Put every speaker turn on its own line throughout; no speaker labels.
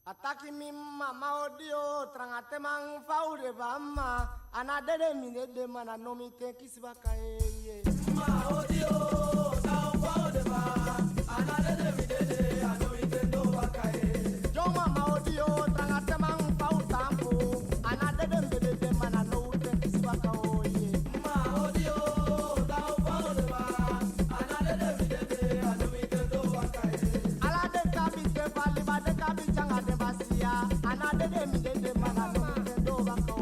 Ataki mi mama odio trangate mang faure bama anadede mine de mana no mi te kisibaka ye
ma odio tao faure ba anadede mine de ano mi te no baka ye
yo mama odio trangate mang fau tampo anadede mine de mana no te kisibaka ye
ma odio tao faure ba anadede mine de ano mi te no baka ye
ala de kabite bali ba de kabichanga de basia anadede mine de mana no te do baka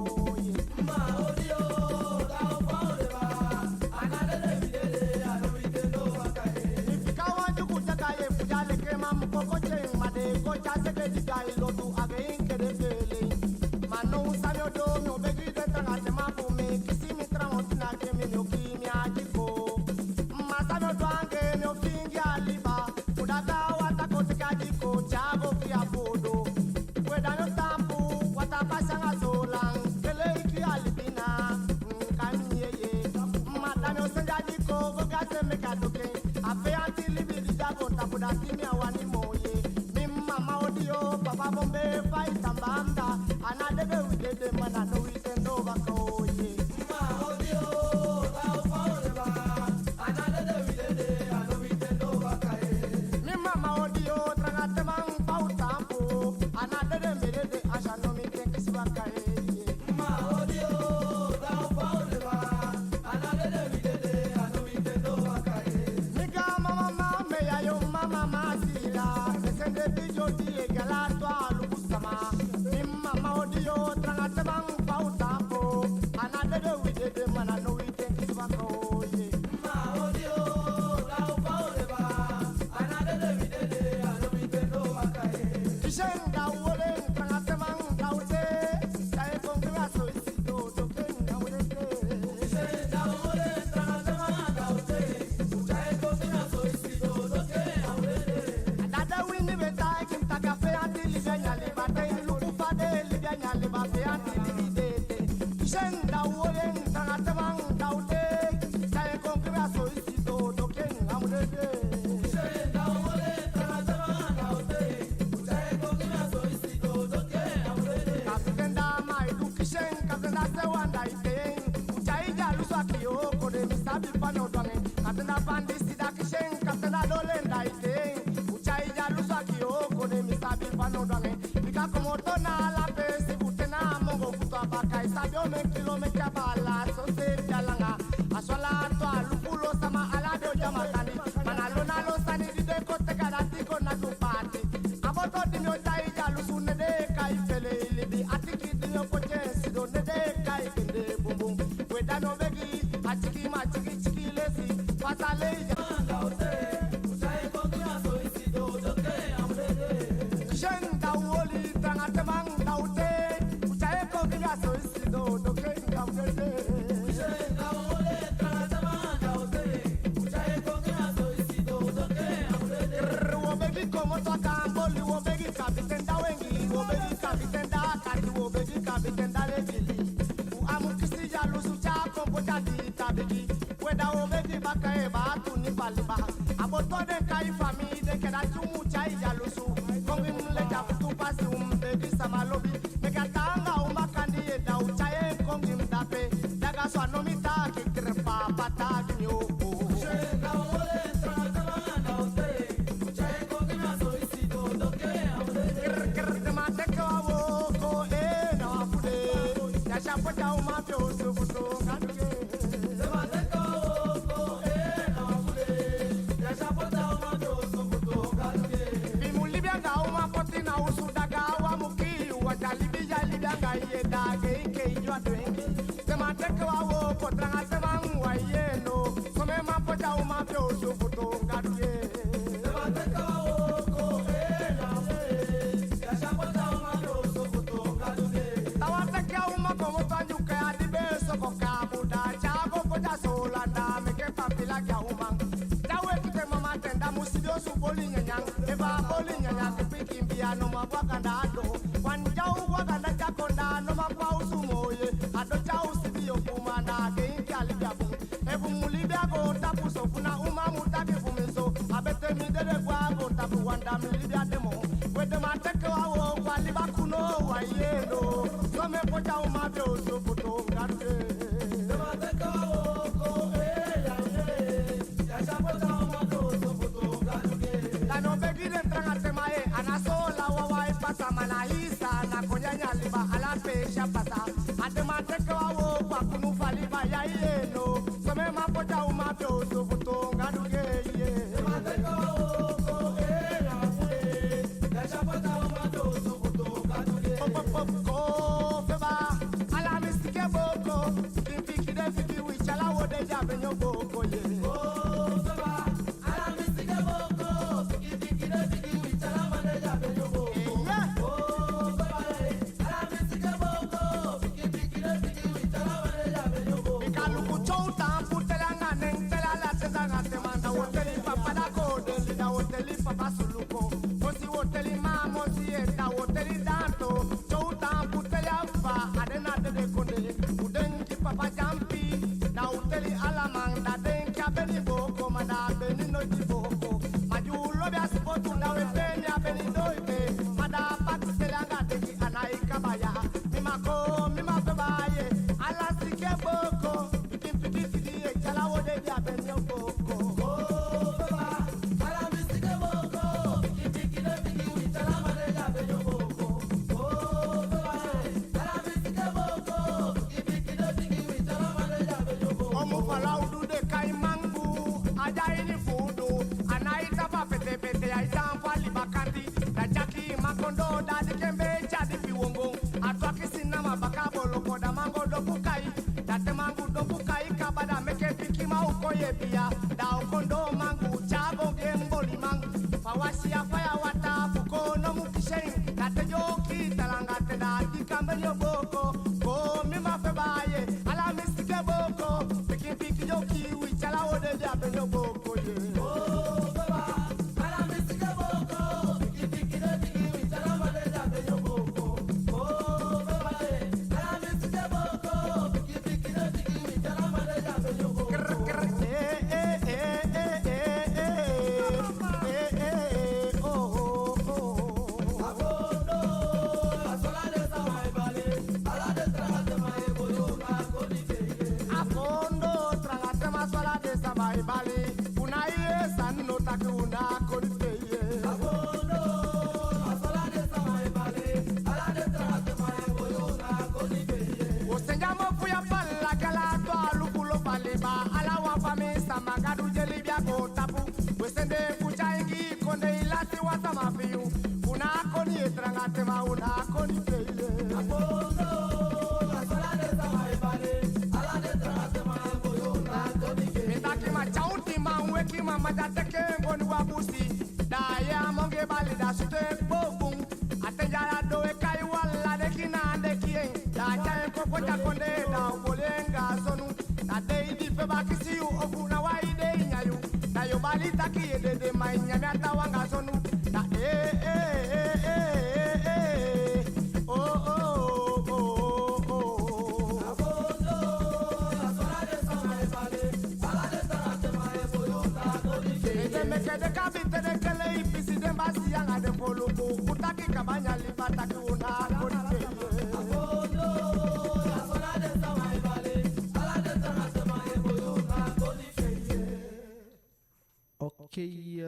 ye
ma odio tao faure ba anadede mine de ano mi te no baka ye
ifika wanju kutaka ye fujale kema mkoko cheng made ko chase ke dikai lotu again kede fele mano usamyo do myo begi de trangate mapu me kisimi tramontina ke mi no kimi ajiko masamyo do ange myo fingi aliba kudaka wata kotika jiko chabo kia podo kwedano tampu wata pasanga solang kele iki alibina kami yeye matamyo senja jiko gogase mekadoke ape anti libi dijago tapuda kimi awani moye mimma maudio papa bombe fight ambanda anadebe widede mana no witendo bakoye
ma odio tao faure ba anadede mine de ano mi te no baka ye
mimma maudio trangate mang pau tampo anadebe medede ashano mi tenkisibakaye
ma odio tao faure ba anadede mine de ano mi te no baka ye
Miga mama me ya yo mama masila Sende bijo di galato alusama Mimma maudio trangate bang pau tapo Anadede widede mana no wite kiswako ye
ma odio tao faure ba anadede mine de ano mi te no baka ye
Kishenga wole trangate bang taute Kae kongrea so isido do kenga wole
se da ore trangate ma gaute utai ko tina so isido do ke aurere
Dada wini betai kim tagafe anti libya libate luku fade libya libafe anti libidete Kishenga wole trangate bang taute Kae kongrea so isido do kenga wole
se da ore trangate ma gaute utai ko tina so isido do ke aurere
Kapitenda maidu kishen kapitenda sewanda iteng Uchai jalu swaki yoko de misabi pano dwange Kapitenda pandi sida kishen kapitenda dolenda iteng Uchai jalu swaki yoko de misabi pano dwange Bika komoto na la pesi kutena mongo kutu abaka Isabi ome kilometer bala so se jalanga Aswala to alupulo sama alade ojamatani Manalo nalo sani dide kote kadati kona tupati Aboto dimyo chai jalu sune de kai fele libi atiki dimyo poche sido ne de kai kende bum bum Weda no begi atiki ma chiki chiki lesi Pasale
gaute utai ko tina so isido do ke aurere
Shen da woli tangate mang daute Uchae ko kira so isido doke ngamgete
se da ore trangate ma gaute utai ko tina so isido do ke aurere
Wobegi komo to kamboli wobegi kapitenda wengi Wobegi kapitenda kati wobegi kapitenda levili Uamukisi jalusu cha kompo jadi tabigi Weda wobegi baka e batu ni baliba Aboto de kai fami de keda chumu chai jalusu Kongi mle japutu pasi umbegi samalobi Megatanga umakandi e da uchaye kongi mdape Daga swanomita kikrepa patagi nyoko
se da ore trangate ma gaute utai ko tina so isido do ke aurere se mate ko ko na mafure ya chapota uma do so puto galuke se mate ko ko na mafure ya chapota uma do so puto galuke
Boli nyanyang, eva boli nyanyang, kipikimbia no mabwakanda ado. Wanjau wakanda chakonda no mapausu moye. Ado chau sibio kumana ke inkyali biabu. Ebu mulibia go tapu sofuna uma mutake fumiso. Abete midere kwa go tapu wanda milibia demo. Wede mateke wawo kwa kuno wayeno some pocha umabe osopoto ngate
Temateka woko ya ya chapota umabe osopoto ngate
Lano begide tranga temae anasola wawai pasa manahisa na konyanya liba ala pesha pasa atemateka wawo kwa kunu fali baya yeno some mapocha umabe osopoto ngate
Temateka woko ya chapota umabe osopoto ngate
Ko feba ala mistike boko kimpi kide fiki wichala wode jabe nyoboko ye Papa Suluko, Mosi Woteli Ma, Mosi Eta, Woteli Danto, Chouta, Putelia Fa, Adena de Conde, Udenki Papa Jampi, Na Uteli Alamanda, Denka Beni Boko, Mada Beni no Boko, Maju Lobia Spotu, Na Wetenia Beni Doite, Mada Paxelanga Deki, Anai Kabaya, Mimako, Mimabaye, Alasike Boko, Pikin Piki Fidi, Chalawo de Beni Boko. Makondo dadi kembe jadi piwongo atwaki sinama bakabolo koda mango do bukai date mangu do bukai kabada meke piki mauko yebia da okondo mangu chabo gemboli mangu fawasi afaya wata fuko no mukishen date joki talanga te dadi kambe yoboko ko mima febaye ala mistike boko piki piki joki wichala wode jabe yoboko ye Magadu jeli bia go tapu wesende kuchaingi konde ilati wata mafiu una koni etranga tema una koni teile apondo la sala de samaibale ala de tranga tema boyo na koni ke mitaki ma chauti ma weki ma majateke ngoni wabusi da ya monge bali da sute bobum atenjara do e kai wala de kinande kien da chae ko poja konde da bolenga sonu na dei di fe bakisi u ofuna waide nyayu na yo bali taki de mai nyame atawanga sonu na oh oh oh oh abodo la sola de sama vale ala de tarate mai boyo ta dolike de meke de kabite de kele ipisi de basi anga de poluko utaki kabanya libata ki una kolike abodo la sola de sama vale ala de tarate mai boyo ta dolike.
Okay,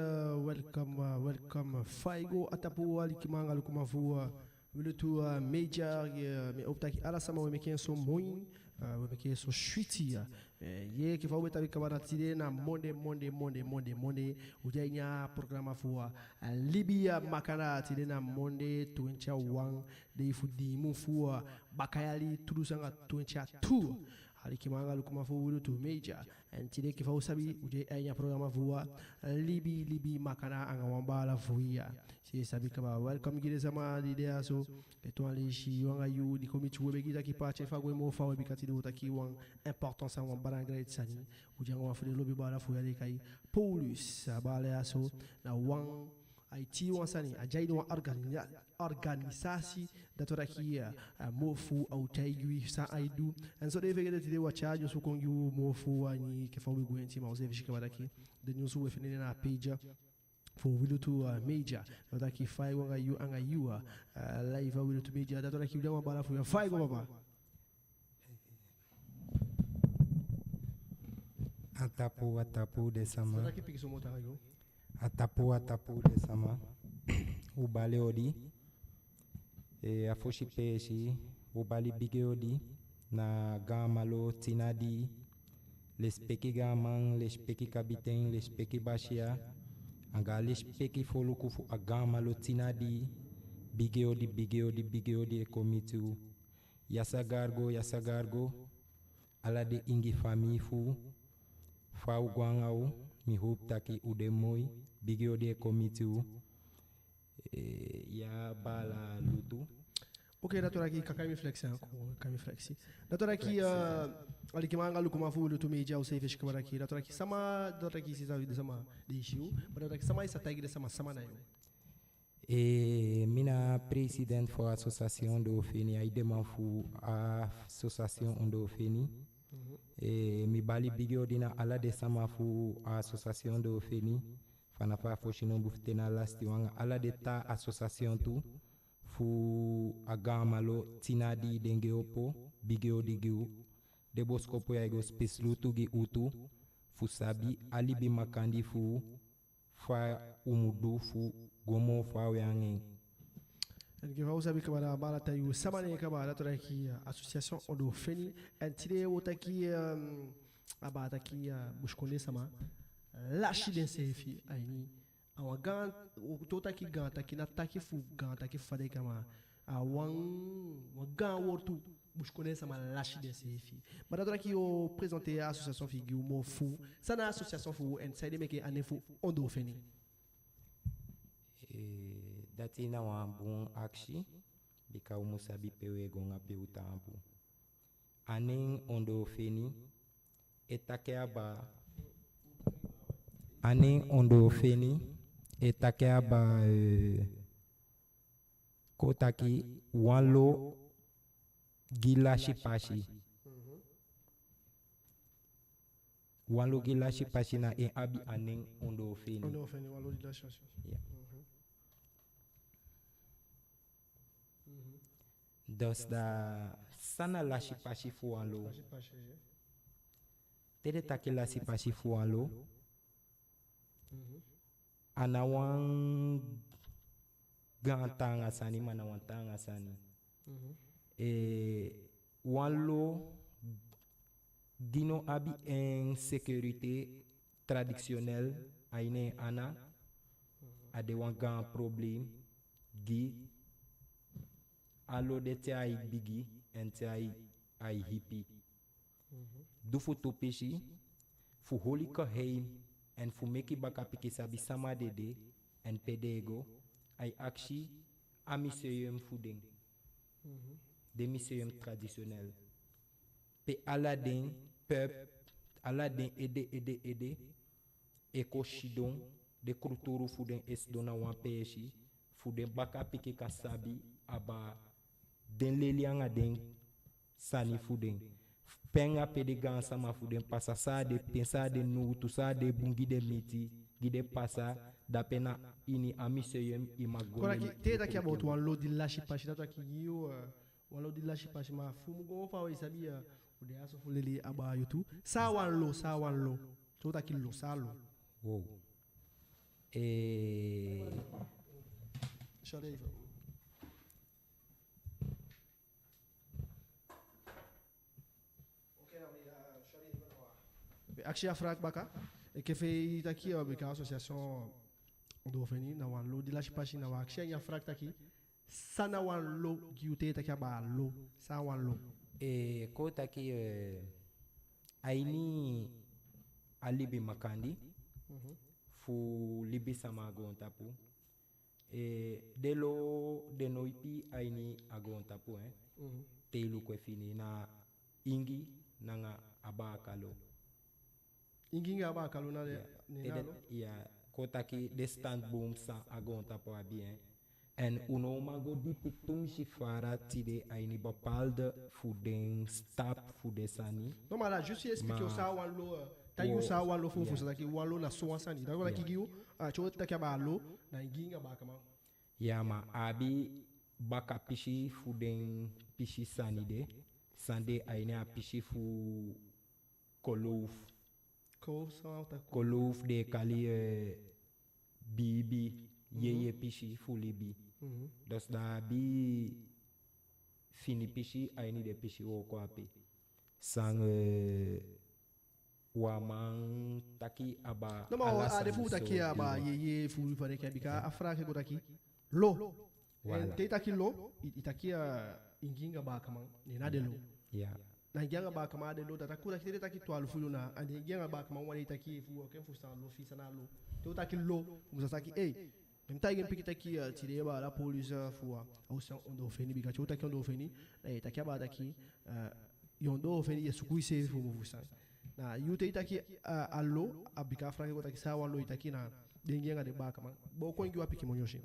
welcome. Faigo atapu alikimanga lukumavua wilutu major me optaki ala sama we meken so moin we meken so shwiti ye kifa we tabi kabana tide na monde ujainya programa fua Libya makana tide na monde 21 de fudi mu fua bakayali tudusanga 22 alikimanga lukumavua wilutu major and tide kifa usabi ujainya programa fua libi makana angawamba la fuia si sabi kaba welcome gile sama lidea so etwali shi wanga yu di komi chuwe begita ki pache fa mo fa we bikati do taki wan importance wan barangre tsani ujanga wa fudi lobi bala fuia de kai Paulus bala aso na wan IT wansani ajai no organisasi datorakia mofu au taigui sa aidu and so they figure that they were charged so kon you mofu ani ke fa we gwenti ma ose fishika badaki the news we finine na page for Willow to Major. Now that ki five wanga you anga you live Willow to Major. That like you don't bala for your five papa.
Atapu de sama.
That ki pick some more time.
Atapu de sama. Ubale odi. E afoshi peshi. Ubali bige odi. Na gamalo tinadi. Les peki gamang, les peki kabiten, les peki bashia. Anga les peki foluku fu agamalo tinadi. Bige odi e komitu. Yasagargo. Ala de ingi fami fu. Fau guangau, mi hope taki udemoi, bigio de komitu, ya bala lutu.
Ok, datora ki kakami flexi anko, kakami flexi. Datora ki ali ki manga luku mafu lutu media usai fesh kamera ki. Datora ki sama, datora ki sisa de sama de issue, datora ki sama isa tagi de sama na yo.
Mina president for association do feni, ai demanfu association do feni. Mi bali bigio dina ala de sama fu association de feni fana fa fo shino buftena lasti wanga ala de ta association tu fu agamalo tinadi denge opo bigio digiu de boskopo ya go space lutu gi utu fu sabi ali bi makandi fu fa umudu fu gomo fa yangi.
Que va usabi kabara bala tayu samane kabara to ki association odo feni antire wotaki abata ki bushkone sama lashi den sefi aini awagan tota ki ganta ki na taki fu ganta ki fade kama awan wagan wortu bushkone sama lashi den sefi bada ki o présenter association figure mo fu sana association fu inside meke anefu odo feni.
Dati na wan bon aksi bika umusabi pewe gonga pe utampu aning ondo feni etake aba aning ondo feni etake aba kotaki wanlo gilashi pashi wanlo gilashi pashi na e abi aning ondo feni
wanlo gilashi pashi.
Yeah. Dus da sana lashi pashi fualo. Tede take lashi pashi fualo. Anawan gantanga sani manawantanga sani. Wanlo dino abi en sécurité traditionnelle aine ana ade wan gan problème gi allo de te ai bigi en te ai hippie. Du fu topeshi fu holi ka heim en fu meki baka piki sabi sama dede en pedego ai akshi a museum fuding. De museum traditionnel. Pe Aladdin peup Aladdin ede eko shidon de kruturu fuden es dona wan peshi fuden baka piki kasabi aba den lelianga den sani fuden penga pede gansa ma fuden pasa sa de pensa de nutu sa de bungi de miti gide pasa da pena ini amiseyem imagole.
Kora ki te da ki about one load di lashi pashi da ki you one load di lashi pashi ma fumu go fa we sabi o de aso fuleli aba yutu sa one lo to da ki lo sa lo.
Wow.
Shade Aksi afrak baka e ke fe taki bika association do feni na wan lo di lashi pashi na wa aksi ya afrak taki sana wan lo giute taki ba lo sa wan lo
ko taki aini alibi makandi fu libi sama agontapu delo de noipi aini agontapu teilu kwe fini na ingi nanga abakalo
inginga ba kaluna de
ya kotaki de stand boom sa agonta pa bien en uno mago di piktum shifara tide aini bepaalde voeding stap voedesani
non maar là juste expliquer ça wan lo tayu sa walo fo
Yeah.
fo taki walo na so wasani da wala kigiu cho taki ba lo na nginga ba kama
Ya ma abi baka pishi fu den pishi sanide sande aine a pishi fu kolouf
ko sa ta ko
kolouf de kali bibi yeye pishi fu libi dos da bi fini pishi aini de pishi wo ko ape sang wa man taki aba
no ma
ala
a de fu
sani
taki
so
ba
diwa.
ye fu pare ka bika afra ke ko taki lo
Voilà.
te taki lo itaki nginga ba kama ni na de lo
Yeah.
na nginga ba kama de lo da takura kire taki to alu fulu na ande nginga ba kama wani taki fu o ken fu sa lo fi sana lo te taki lo musa taki même ta gen pikita ki tire ba la police fu au san ondo feni bika cho taki ondo feni taki ba taki yondo feni yesu kuise fu mu fusa na yute itaki allo abika franke ko taki sawa lo itaki na dengenga de ba kama bo ko ngi wapi kimonyoshi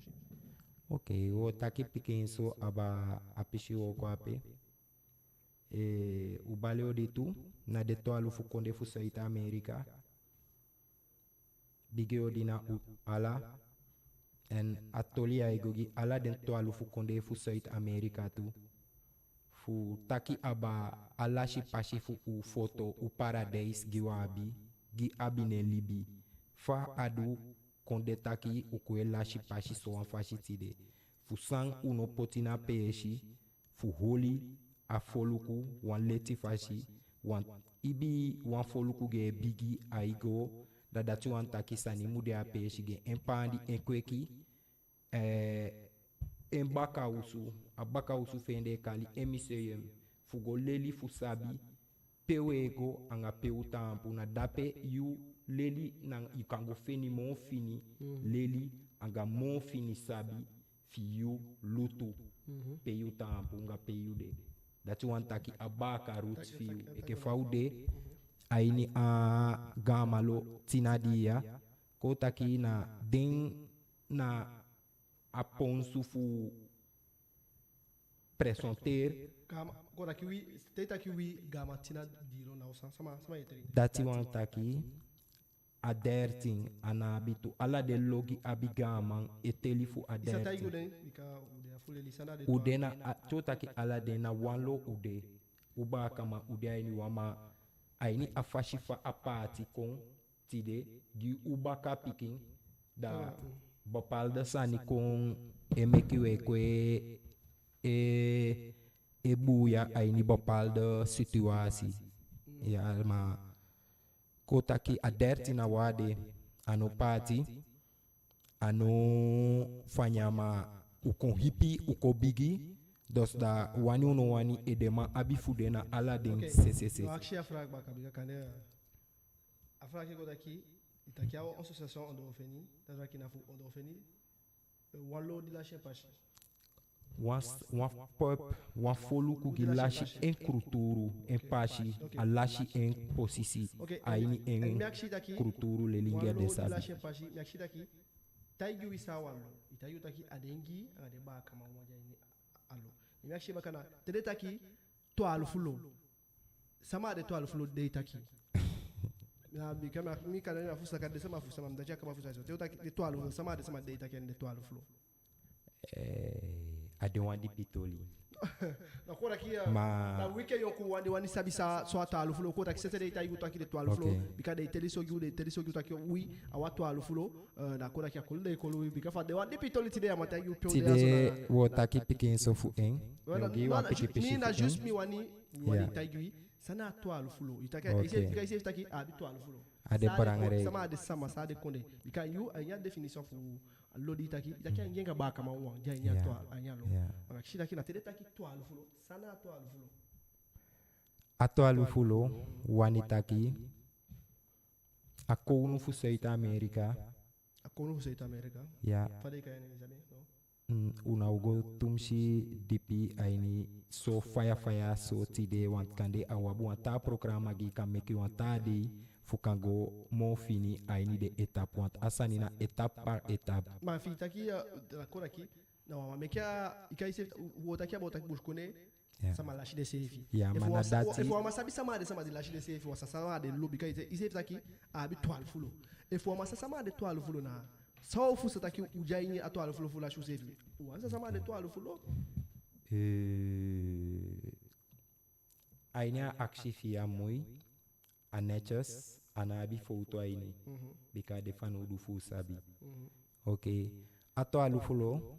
Ok, o taki pikin so aba apishi wo ko ape. O baleo de tu na de to alu fu konde fu saita Amerika. Bige o dina ala en atoli ay gogi ala den to alu fu konde fu saita Amerika tu. Fu taki aba ala shi pashi fu u foto u paradise giwa abi gi abi ne libi. Fa adu konde taki ukwe lashi pashi so an fashi tide. Fu sang uno potina peeshi, fu holi a foluku wan leti fashi, wan ibi wan foluku ge bigi aigo, da datu wan taki sani mude a peeshi ge empandi enkweki, abaka usu fende kali emiseyem, fu go leli fu sabi, pewego anga peu tampu na dape yu leli nang ikango feni mon fini leli anga mon fini sabi fi yu lutu pe yu tampu nga pe yu de dati wan taki abaka roots fi yu eke faude aini a gamalo tinadia ko taki na den na aponsu fu presenter
gama ko taki wi te taki wi gama tina dilo na usa sama yetri
dati wan taki aderting anabitu ala de logi abigaman etelifu
isa tai
aderting
goden bika ude afule lisana de
udena chotaki ala de na wanlo ude uba kama ude aini wama aini afashifa apati kon tide gi uba ka piking da bopal da sani kon emekiwe kwe e buya aini bopal da situasi ya ma kotaki aderti na wade ano pati ano fanyama ukon hipi uko bigi dos da wani uno wani edema abifude na aladin ccc
no akshi afrag ba kabika kane afrag ko taki itaki a association ondo feni tazwa kina fu ondo feni wallo di la chepashi
wan pop wan folu kugi lashi en kruturu en pashi a lashi en posisi aini en kruturu le lingia de
la
sabi
chepashi yakshi taki taigi wisa wallo itayu taki adengi ade ba kama moja ni allo yakshi bakana tede taki to alfulo sama de to alfulo de taki na bi kama mi kana na fusa kadde sama fusa mam dacha kama fusa so te taki de to alfulo sama de taki de to alfulo
ade wandi pitoli
na kora kia
Ma-
na wike yoku wani sabisa so ata alufulo ko taki sete de tayi to akide to alufulo
Okay.
bika de teliso giu taki wi awato alufulo na kora kia kulde ko lu bika fa de wandi pitoli tide amata yu pyo de
tide wo taki pikin so fu en
Wala,
yogi
no,
wan
na-
piki
mi
pishi
na
fu en
just mi wani
Yeah.
tayi sana to alufulo itaka
Okay.
ise taki abi to alufulo
Ade
Sa de
barangare.
ko- sama de sama sa de konde bika yu anya definition fu lodi taki ngenga ba kama wa janya
Yeah.
to anya lo
Yeah.
anga shida kina tede taki to alufulo sana to alufulo
ato alufulo wani taki ako unu fu seita Amerika
akono fu seita america
ya
fade ka ene zabe no
una ugo tumshi dipi aini so faya so tide want kande awabu wanta programa gi kameki wanta di fukango mo fini aini de étape want asani na étape par étape
ma fi taki la kora ki na wa mekia ikaise wo taki abo taki bushkone
Yeah.
sama lashi de sefi
Yeah,
if
mana
wa
dati-
if wa masabi sama de lashi de sefi wa sama de lobi ka ise taki abi toile fulo if wa sama de toile fulo na saw fu sataki ujaini a toile fulo fulo shu sefi wa sama de toile fulo
Aina aksi fia moi a netjes anabi foto aini bika de fan udu fu sabi. Okay. Ato alufulo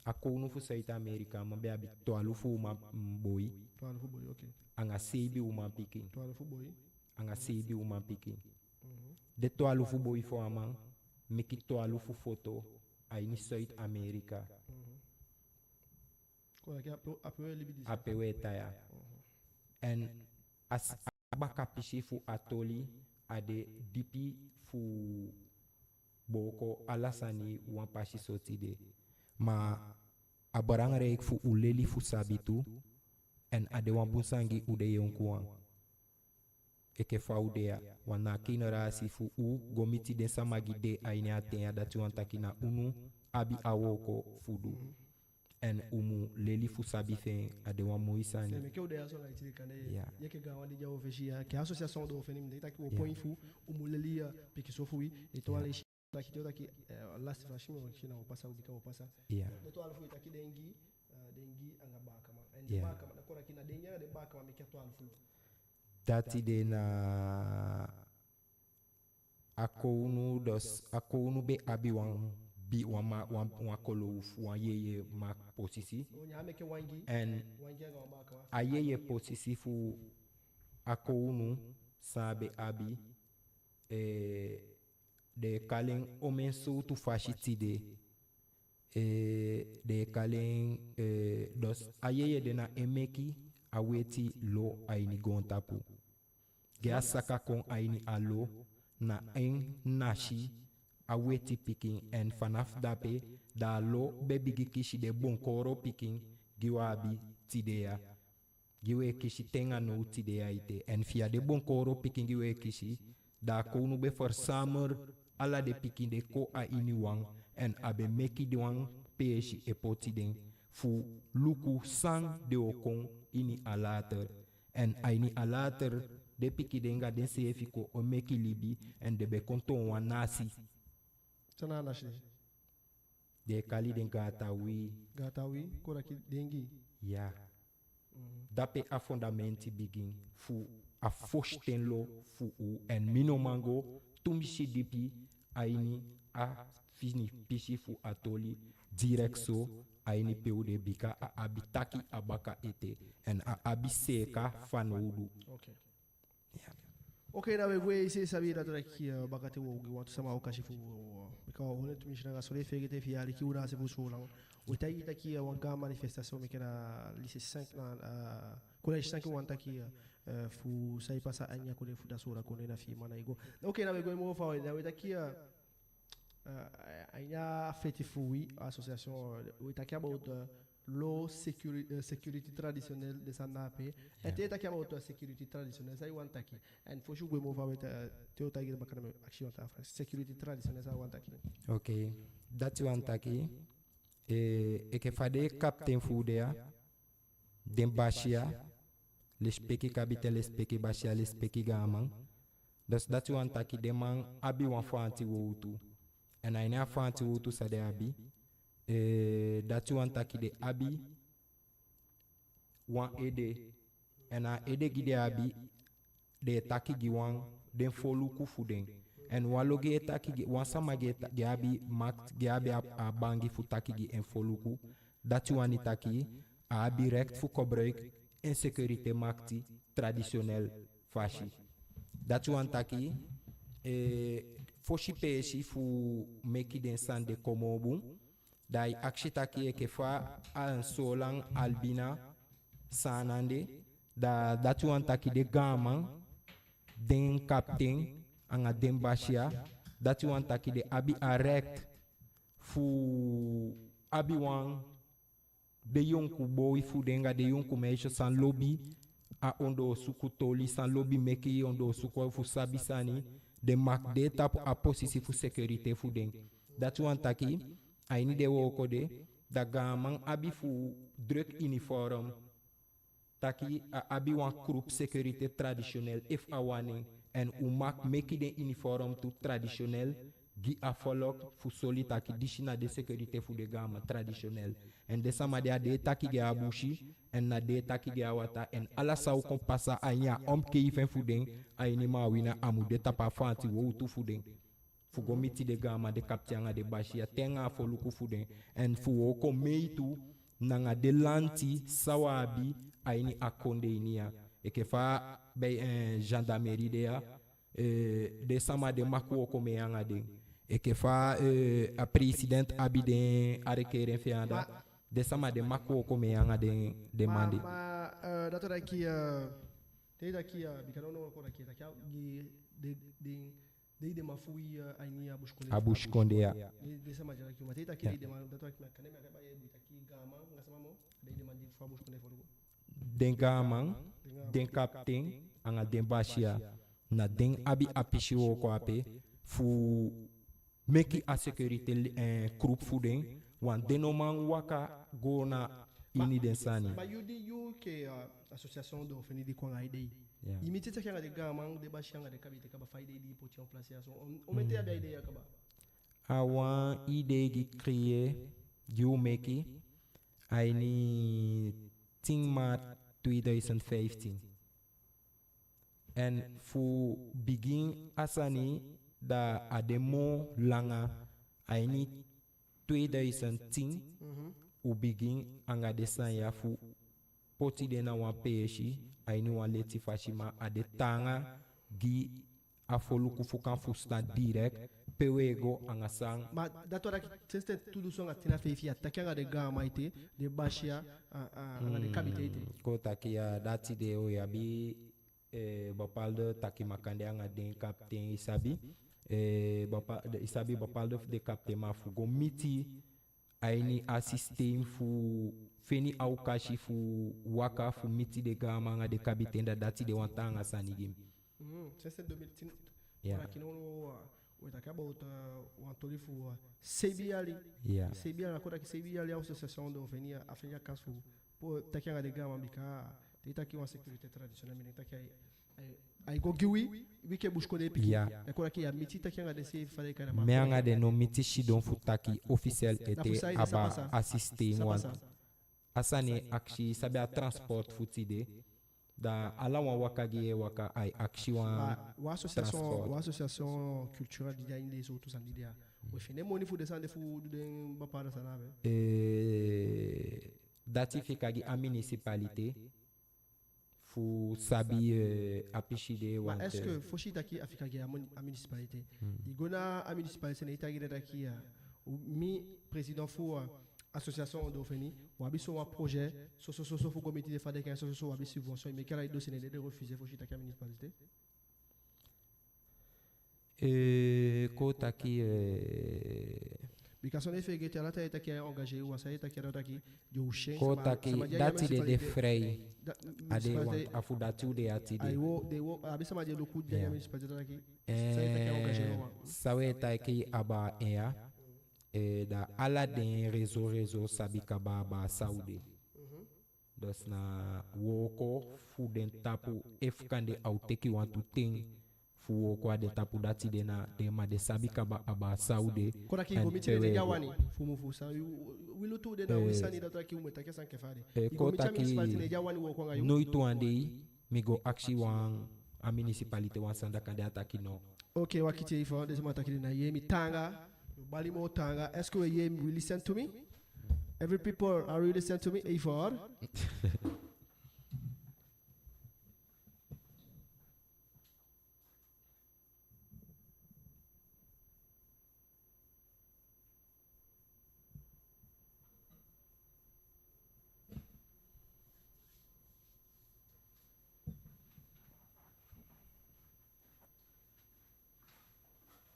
ako unu fu saita Amerika mabe abi to alufu ma boy
toile fu boy okay
anga sebi uma piki
toile fu boy
anga sebi uma piki. De to alufu boy fo amang meki to alufu foto aini South Amerika
ko la ki ape libi di
apewe taya. En as abaka pishi fu atoli ade dipi fu boko alasani wan pashi sotide ma abarang reik fu uleli fu sabitu en ade wan bunsangi ude yonkuan eke fa udea wana kinarasi fu u gomiti den samagi de aine atenya dati wan takina unu abi awoko fudu en umu leli fu sabi fen ade wan moisani.
me ke o de aso na itili kane
Yeah.
yeke ga wali jawo feshia ke association do fenim de taki o point fu o mulelia peki sofui et to ale taki to taki last fashim o kina o pasa ubika o pasa
Yeah.
de to alfu taki dengi anga ba kama and
Yeah.
ba kama na kora kina denya de ba kama me ke to alfu
Dati de na ako unu be abi wan bi wan ma wan kolo wan yeye ma posisi
o nya me ke wangi
en
wangi ga ba kama
a yeye posisi fu ako unu sabe abi de kalen omen so tu fashitide de kalen dos a yeye de na emeki a weti lo aini gontapu ge asaka kon aini alo na en nashi a weti pikin en fanaf dape da lo bebigi kishi de bonkoro pikin giwabi tidea giwe kishi tenga no tidea ite en fia de bonkoro pikin giwe kishi da konu be for summer ala de pikin de ko a ini wang en abe meki de wang peshi epotiden fu luku sang de okon ini alater en aini alater de piki denga den sefi ko o meki libi en de be konton wan nasi
sana na shi
de kali den gata wi
gatawi kora ki dengi
ya dape a fundamenti begin fu a fosten lo fu u en minomango tumbishi dipi aini a fini pishi fu atoli direct so aini peude bika a abitaki abaka ete en a abiseka fanudu.
okay okay na we se sabira to ki bakati wo watu sama ukashifu bika hone tumishina ga sole fegete fi ali ki una se fu solan o tayi taki wanga manifestation me kena lycée 5 na collège 5 wanta ki fu sai pasa anya ko de fu da sura ko na fi mana igo okay na we go mo fa na we taki anya feti fu wi association we taki about law security traditionnelle de Sanape et te taki about security traditionnelle sai wanta ki and for sure we move with te otagi bakana action ta security traditionnelle sai wanta ki
Okay, dati wantaki e ke fade captain fudea den bashia le speki kabite le speki bashia le speki gaman das dati wantaki de man abi wan fanti wutu en aina fanti wutu sa de abi dati wantaki de abi wan ede en a ede gide abi de taki gi wan den folu ku fuden en waloge taki gi wan sama ge abi mak ge abi a bangi fu taki gi en foluku dati wani taki a abi rekt fu kobreuk insécurité makti traditionnel fashi dati wan taki foshi peshi fu meki den sande komobu dai akshitaki e ke fa an solang albina sanande da dati wan taki de gaman den captain anga den bashia dati wan taki de abi arrect fu abi wan de yonku boy fu denga de yonku meisho san lobby a ondo suku toli san lobby meki ondo suku fu sabisani de mak de tap a posisi fu sécurité fu den dati wan taki aini de woko de da gaman abi fu druk uniform taki abi wan group sécurité traditionnel if awani en umak meki den uniform tu traditionnel gi afolok fu soli taki dishina de sécurité fu de gama traditionnel en de sama de taki ge abushi en na de taki ge awata en ala saw kon pasa anya om ke ifen fu den ayni ma wina amu de tapa fanti wo tu fu den fu go miti de gama de kaptianga de bashia tenga fo luku fu den en fu wo ko meitu nanga de lanti sawabi ayni akonde inia e ke fa be gendarmerie de ya de sama de makuo ko me yanga de e ke fa a president abiden arekeren fianda de sama de makuo ko me yanga de demande
dato daqui tem daqui bicano não agora aqui daqui de ma fui aí a
busconde ya
de sama de aqui mas tem daqui de ma dato aqui na canema acaba aí daqui gama ngasama mo de ma de fa busconde fogo
den gaman den captain anga den bashia na den abi apishi wo ko ape fu meki a sécurité groupe fu den wan denoman waka gona ini den sani
ba you que association do fini di kwanga idei imiti ta kanga de gaman de bashia anga de kabite kaba faide di poti en place on mettait à idei akaba
awan idei gi créer you meki aini Tingmat 2015 en fu begin asani da ademo langa aini 2010 u begin anga desan ya fu poti de na wan peshi aini wan leti fashima ade tanga gi afoluku fu kan fu stand direct pewego anga sang
ma dato daqui teste tudo songa tina feifia takanga de gama ite de bashia anga de kabite ite
ko takia dati de o yabi bapalde taki makande anga den captain isabi isabi bapalde de captain ma fu go miti aini assistem fu feni au kashi fu waka fu miti de gama anga de kabite da dati de wantanga sanigim
teste 2010
yeah
we acaba o antoli fu sebiali sebiali akora que sebiali a associação do venia a fenia caso po takanga de gama bika tita ki uma sécurité traditionnelle mais takya ai go giwi wike busco de piki akora que a miti takanga de se fale kana
me anga de no miti shidon futaki officiel était aba assister wan asani akshi sabe a transport futide da ala wan wakagi waka ai akshi wan
a associação culturelle de ainda les outros andidia o fine moni fu descendre fu den bapara sanabe
dati fikagi a municipalité fu sabi apishide wan
est-ce que foshi daqui a fikagi a municipalité igona a municipalité ne itagi daqui mi président fu association do feni wabi so un projet so fu comité de faire des so wabi subvention mais quel dossier de refuser foshi daqui a municipalité
ko taki
Bikason effet que la tête qui est engagé ou ça est qui est daqui de chien
ko taki dati de frei ade wan afu dati de atide
ai wo de wo abi sama de loku de municipalité daqui ça est qui est engagé
sawe taki aba ea da ala den réseau sabika baba saudi dos na woko fu den tapu efkande auteki want to think fu woko de tapu dati de na de ma de sabika aba saudi
kora ki komiti de jawani fu mu fu sa wilu tu de na wisani da taki umeta ke sanke fare
ko taki
de jawani woko ngayo
no itu ande mi go aksi wan a municipalité wan sanda kande ataki no
okay wakiti ifo de sama taki na yemi tanga Balimo Tanga, est-ce que you will listen to me? Every people are really listen to me? A4.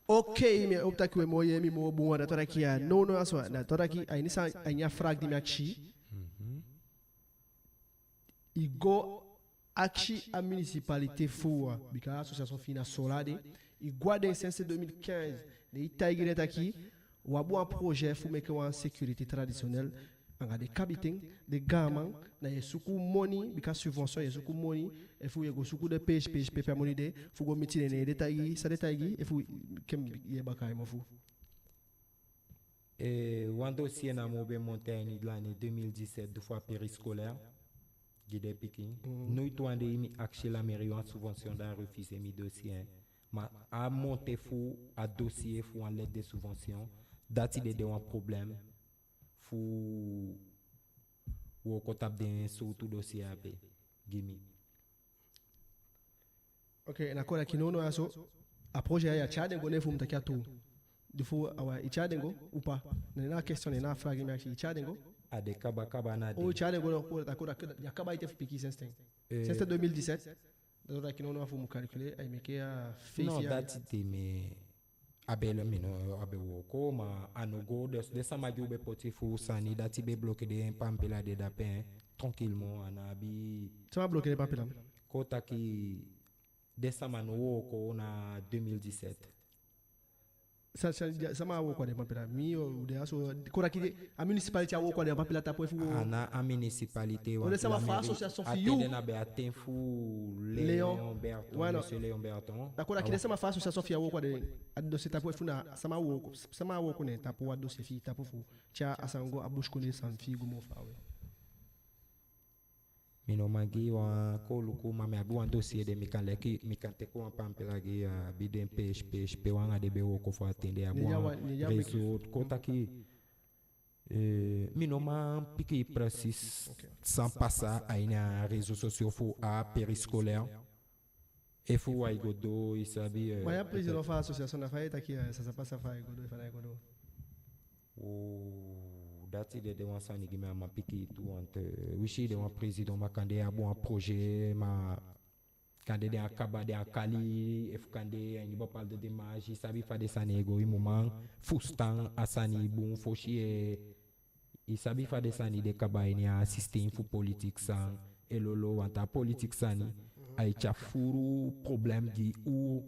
Okay, me opta que mo yemi mo bon da tora ki ya no aso da tora ki ai nisa anya frag di makshi igo akshi a municipalité fua bika association fina solade igwa de sense 2015 de itaigire taki wabu un projet fu meke wa sécurité traditionnelle anga de kabiting de gaman na yesuku money because subvention yesuku money e fu yego suku de PHP money de fu go mitine ne détail sa détail e fu kem ye bakay mo fu
Et un dossier na mobe montagne de l'année 2017 deux fois périscolaire guide piquing nous to ande mi axe la mairie en subvention da refusé mi dossier ma a monter fou à dossier fou en lettre de subvention dati de un problème fou ou comptable d'un surtout dossier AP gimi
ok na kola kinono aso a projet ya chade ngone fu mtakia tu dufu awa ichade ngo upa na question na frage mi aksi ichade ngo
a de kaba na de
o ichade ngo ko takora ya kaba ite fu piki sensten 2017 da kinono fu mu calculer ay meke a
non dati te me abel mino abewo ko ma anogo de sama jube poti fu sani dati be bloqué de pampela de dapin tranquillement anabi
ça va bloquer les pampela
ko taki de sama no ko na 2017
ça m'a wo kwa de pampela mi o de aso ko rakide a municipalité a wo kwa de pampela tapo fu
ana a municipalité
on ça va faire association fiou
atende na be aten fu Léon Berton
voilà
monsieur Léon Berton
d'accord akide ça m'a fait association fiou wo kwa de dossier tapo fu na ça m'a wo ko ne tapo wa dossier fi tapo fu cha asango abush ko ne san fi gumo fa we
mino magi wa ko luku mame abu un dossier de mikanleki mikante ko pampela gi biden PHP wanga de be wo ko fa atende abu réseau ko taki mino ma piqué précis sans passer à un réseaux sociaux fou à périscolaire et fou wa igodo isabi
mais président fa association na fa taki ça passe à fa igodo fa na igodo
dati de wansani gime ma piki tu ante wishi de wan président ma kande a bon projet ma kande de akaba de akali ef kande ni ba parle de démarche sabi fa de sanego i moment fustan asani bon foshi e sabi fa de sani de kaba ni assisting fu politique san elolo wanta politique sani ay chafuru problème di ou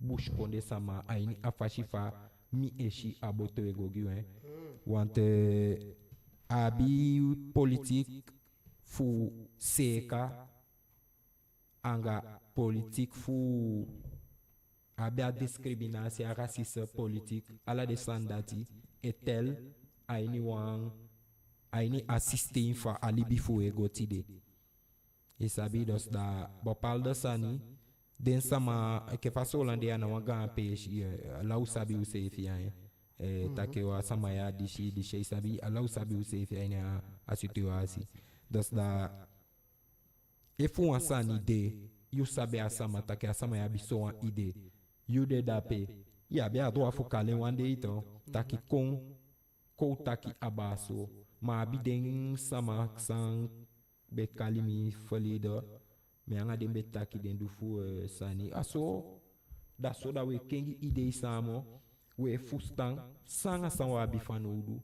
bush konde sama ay ni afashifa mi eshi aboto ego giwen want abi politique fu seka anga politique fu abi a discrimination raciste politique ala de sandati etel aini wan aini assisting fa alibi fu ego tide e sabi dos da bopal de sani den sama ke faso lande ana wanga page la usabi usefi take wa sama ya dishi sabi ala usabi usefi ina asituasi dos da efu ansani de you sabe asama take asama ya biso an ide you de dape ya be ado afukale wande ito taki kon ko taki abaso ma biden sama sang be kalimi folido me anga de betaki den du fu sani aso da so da we kengi ide samo we fustan sanga sanwa bifanudu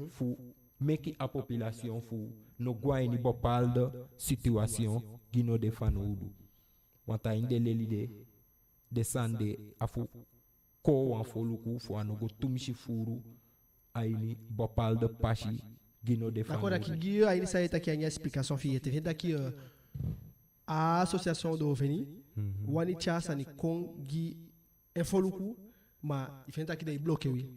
fu meki a population fu no gwa ni bopal de situation gino de fanudu wanta inde lelide desande afu ko wan foluku fu anogo tumshi furu aini bopal de pashi gino de fanudu
d'accord ki giyo aini sa eta ki anya explication fi ete venda ki a association do veni wani chasa ni kongi efoluku ma ifenta ki de bloqué oui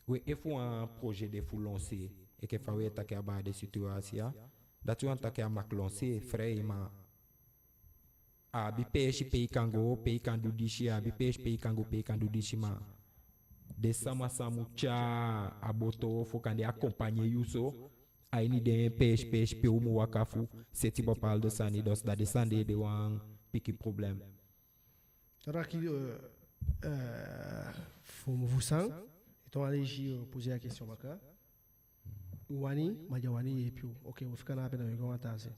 oui il faut un projet de fou lancer et que faut attaquer à des situations datu attaquer à mak lancer frère ma a bi PHP kango pe kandu dishi a bi PHP kango pe kandu dishi ma de sama samucha aboto faut kande accompagner yuso aini de PHP ou mo wakafu seti bopal de sani dos da descendre de wan piki problème
Raki vous sent et on allait poser la question baka wani majawani et puis OK vous fika na pena ngoma tase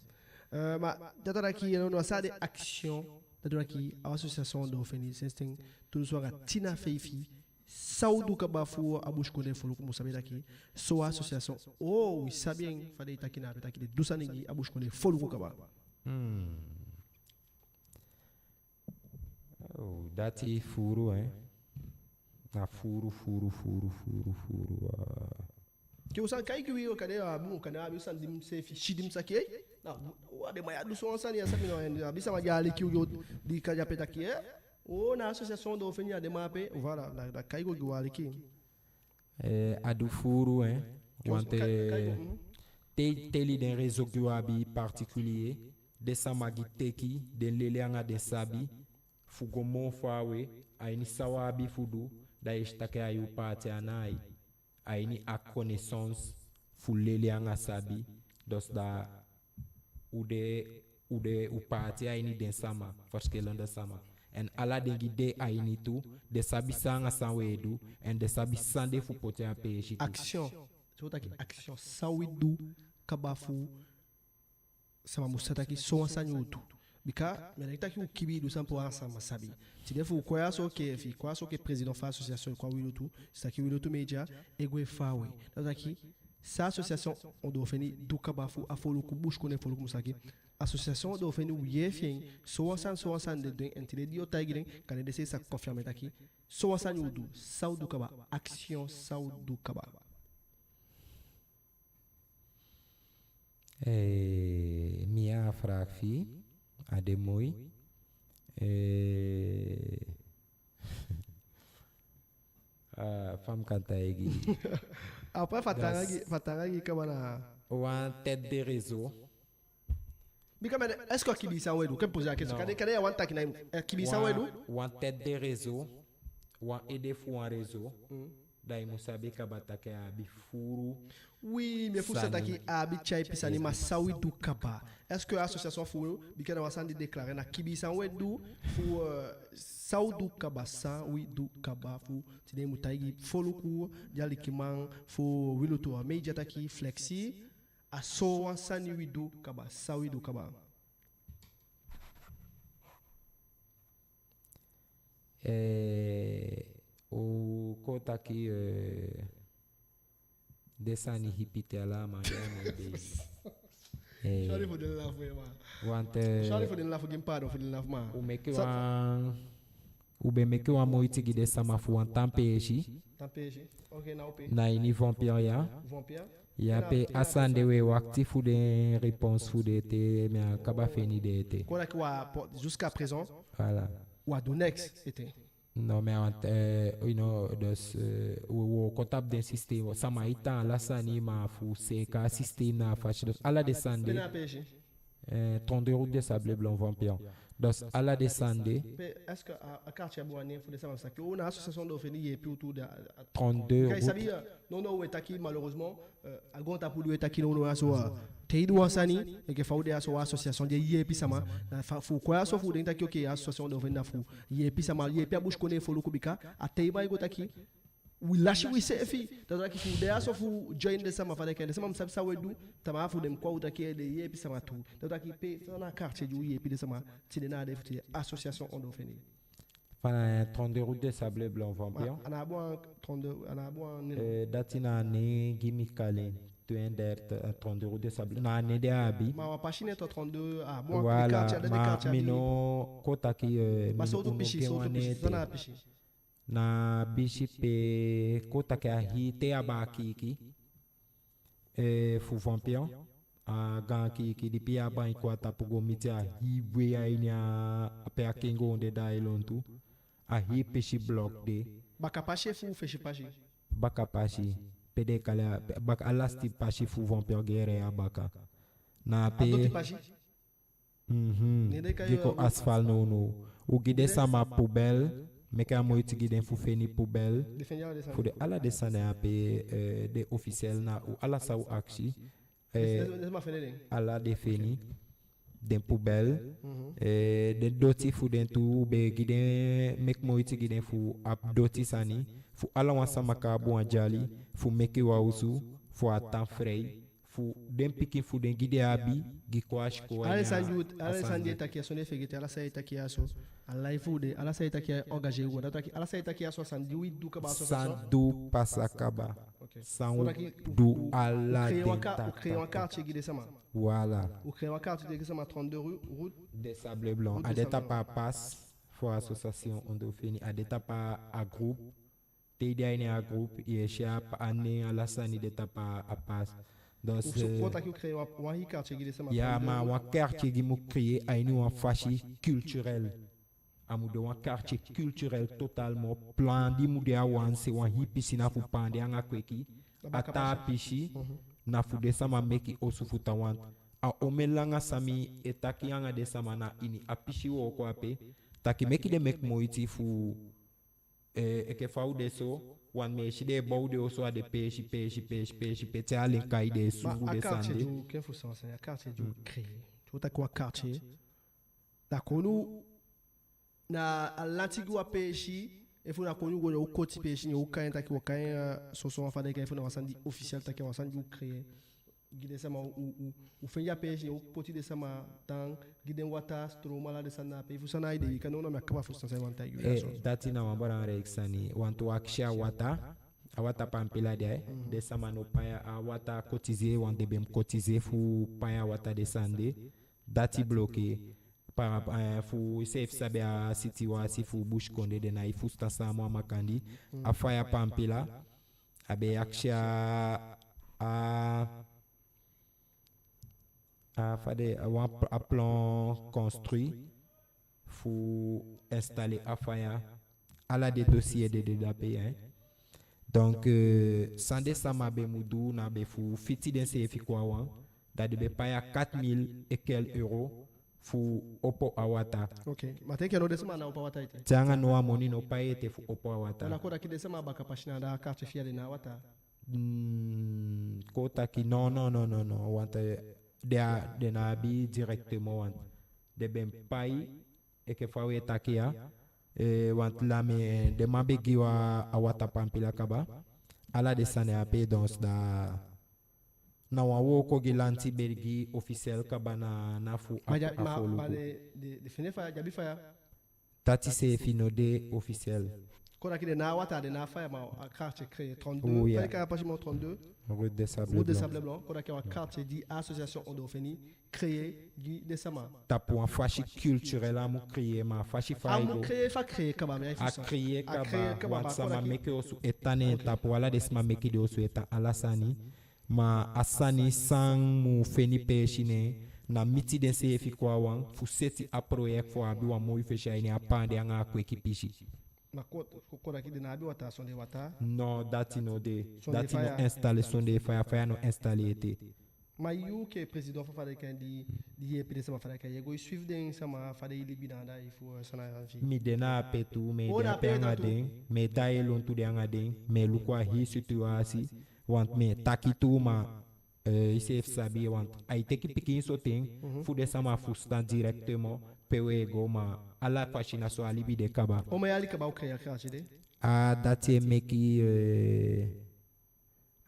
ma datara ki no sa de action datara ki association do feni system tout soit tina feifi saudu kabafu abush kone fulu ko musabeda ki so association oh oui sabien fade takina petaki de dusanigi abush kone fulu ko kaba
oh dati furu Na furu.
Que o san kai que o cadê a bu cadê a bisan dim se fi shidim saki na o de maya do son san ya sabi no a bisa ma jali que o di ka japeta aqui o na associação do fenia de mape voilà da kai go gwali ki
A do furu, hein? Wante te li den réseau guabi particulier de samagi teki den leleanga de sabi fugo mon fawe aini sawabi fudu da estake ayu pati anai aini a connaissance fu leleanga sabi dos da ude upati aini den sama verschillende sama en ala den gide aini tu de sabi sanga sanwedu en de sabi sande fu pote a peji
action tu ta ki action sawidu kabafu sama musata ki so sanyutu bika melekta ki ukibi du sampo ensemble sabi ti defu kwa so ke fi kwa so ke président fa association kwa wilutu ça ki wilutu media egwe fawe donc aqui sa association on doit finir du kabafu afolu ku bush kone folu musaki association doit finir yefien so ensemble de den entile dio tagren kan de sa confirmer aqui so ensemble du saudu kaba action saudu kaba
Mia frafi ademoi femme kantaegi
après fatanga kama
ou en tête de réseau
bika mais est-ce que kibisa wedu que poser la question kadé ya wanta kina kibisa wedu
ou en tête de réseau ou en aider fou en réseau dai musabe kabatake abi furu.
Oui, mais faut s'attaquer à Abichai Pisani Masawi du Kaba. Est-ce que l'association Fou, Bikana Wassandi déclaré na Kibisan Wedou, Fou Saoudou Kaba, Saoui du Kaba, Fou, Tine Moutaigi, Foluku, Dialikiman, Fou Wiluto, Meijataki, Flexi, Aso Sani Widu Kaba, Saoui du Kaba.
O Kotaki. Desani hipite ala madame
Sorry for the laugh, man.
Wante
Sorry for the laugh, game pardon for the laugh, man.
Ube meke wa moiti de sama fu an tampeji.
Okay, now pay.
Na ini vampire ya. Ya pe asande we wakti fu de réponse fu de te me akaba fini de te.
Quoi que jusqu'à présent.
Voilà.
Wa Donex était.
Non, mais you know, o contato d'un système, ça m'a été là, ça n'y m'a fou, c'est qu'un système n'a pas fait. À la descente, 30 € de sable blanc vampire. Donc, à la descente,
est-ce que à quartier Boané, il faut descendre ça? On a une association d'offrir et puis autour de
32
€. Non, malheureusement, à Gonta pour lui, est non, Teidu Wasani, et que Faudé a son association de Yepi Sama, faut quoi, sauf ou d'intaki, ok, association de Venafu, Yepi Sama, Yepi a bouche connaît Folo Kubika, à Teiba et Gotaki, oui, lâche, oui, c'est fi, dans la qui faut d'ailleurs, sauf ou join de Sama, Fadek, et Sama, ça veut dire, Tama, faut dem quoi ou taki, de Yepi Sama tout, dans la qui paye, dans la carte du Yepi de Sama, Tidena, de association on doit finir.
30 € de sable blanc vampire.
On a bon 32, on a bon.
Datina ne gimikale. 30 € de sable. Na ne de abi.
Ma pachine est 32 à bon.
Voilà. Ma mino kota ki na bishi pe kota ki ahi te abaki ki. Fu vampire. A gan ki di pia ban ko tapugo miti a hiwe a inya pe akengo onde da ilontu. A hi peshi block de.
Bakapashi fu feshi pashi.
Bakapashi. Pede kala bak alasti pashi fu vampire guerre a baka. Na pe.
Adoti pashi.
Giko asfal no. O gide sama poubelle. Meka moiti gide fu feni poubelle. Fu de ala descendre a pe de officiel na ou ala sa ou akshi. Ala de feni. Den poubelle den doti fu den tu be giden mek moiti giden fu ap doti sani fu ala wansa makabu anjali fu meki wa usu fu atan frey fu den piki fu den gide abi gikwash ko
ala sandi takia sone fegete ala sai takia so ala ifude ala sai takia engagé ou ala sai takia so sandi wi du ka ba so
sandu pasakaba sandu ala
de créer un quartier guide sama.
Voilà.
Ou créer un quartier de sama 32 route
des sables blancs. À des tapas passe pour association on doit finir à des tapas à groupe Tedia a groupe e chia ane Alassane de tapa a pas. Donc
Conta que créé un quartier qui descend.
ya ma un quartier qui m'a créé a une un fachi culturel. Amude un quartier culturel totalement plan di mude awan se wan hippie sina fu pande anga kweki ata pishi na fu de sama meki osufu tawan a omelanga sami etaki anga de sama na ini apishi wo ko ape taki meki de mek moiti fu eke fau de so wan me shi de bau de oso a de peshi pete alen kai de suvu de sande
Quem foi ça a quartier du créé. Tu tá com a quartier. Da konu na l'antigo peixe e foi na konu go o koti peixe o kan tá que o kan so so fa de que foi na wasandi officiel tá que wasandi créé. Guide sama o fenja peixe o poti de sama tang guide wata stro mala de sana pe fu sana ide kan no me akaba fu sana wanta yu
dati na wambara rexani wanto akisha wata awata pampila de sama no paya awata cotiser wan de bem cotiser fu paya wata de sande dati bloqué para fu safe sabe a city wa si fu bush konde de na ifu sta sama makandi afaya pampila abe akisha fade un plan construit faut installer afaya à la des dossiers de DAP hein. Donc sans décembre be mudu na be fu fiti den CFI kwa wan da de be paya 4000 et quelques euros fu opo awata.
OK mate que no desema na opo awata ite
tanga no amoni no paye te fu opo awata
na koda ki desema baka pashina da carte fiale na awata
kota ki non wanta de na bi directement want de ben pai e ke fawe takia want la me de mabe giwa awata pampila kaba ala de sane ape donc da na wa ko gilanti bergi officiel kaba na fu afolu
de finefa jabi faya
tati se finode officiel
koda ki de na awata de na faya ma carte créé 32
oh, yeah.
Pas 32
Route de
Sable Blanc, qu'on a un quartier dit association Ondofeni créé Guy de Sama.
T'as pour un fachi culturel à mou créer ma fachi faigo.
Fa créer kaba mais
a créer kaba sama meke osu etane ta pour ala desma meke de osu eta Alassane ma asani sang mu feni pechine na miti den CFI kwa wan fu seti a project fo abi wa mo ifesha ini apande anga ko ekipishi.
Na koda ki de na abi wata sonde wata.
Non, dati no installé son de fire no installé été.
Ma yu que président fa fade kan di EPD sama fade kan yego suivre den sama fade libi danda il faut sana rangi.
Mi dena petu me de pe ngaden me dai lon tu de ngaden me lukwa hi situation want me takitu ma ICF sabi want ai teki pikin so ting fu de sama fu stand directement pewe go ma ala fashina so alibi de kaba
o me ali kaba o créer carte de
a date meki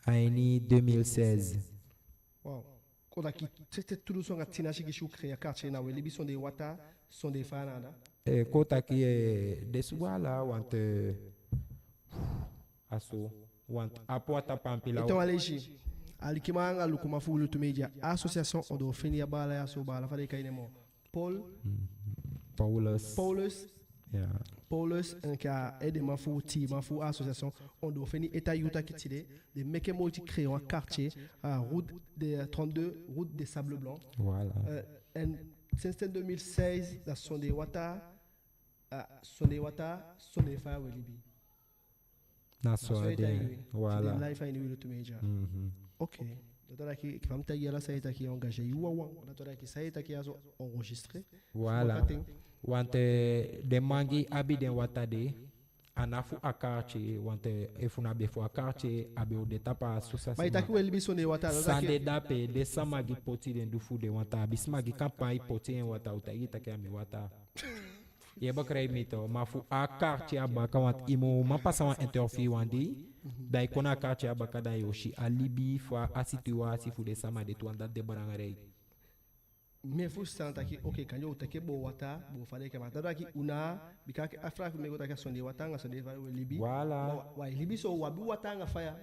aini 2016
wow koda ki c'était tout son atina chi ki créer carte na we libi son de wata son de fanada
kota ki deswala want aso want apota pampila
então aleji alikimanga lukuma fu lutu media association Ondofeni bala ya so bala fade kay ne mo Paulus qui a aidé ma fou team fou association Ondofeni eta yuta kitide de meke multi créer un quartier à route de 32 route des Sables Blancs
voilà
and since 2016 la sonde wata sonde fa welibi
na so voilà
life I knew to major OK doutora qui va me tailler là ça est qui engagé yuwa doutora qui ça est qui a enregistré
voilà wante de mangi abiden watade anafu akarche wante efuna befo akarche abe o de tapa association
ba itaki welibi sonde wata
sande dape de samagi poti den du fu de wata bismagi kampai poti en wata utagita ke ami wata ye bakray mito mafu akarche abaka wat imo mapasa wa interview wandi dai kona akarche abaka da yoshi alibi fa asitiwa sifu de sama de tuanda de barangare
mais faut santa ki OK quand yo take bo wata bo fale ke mata ki una bikake afra me gota ka sonde wata nga sonde va libi
voilà
wa libi so wabi wata nga faya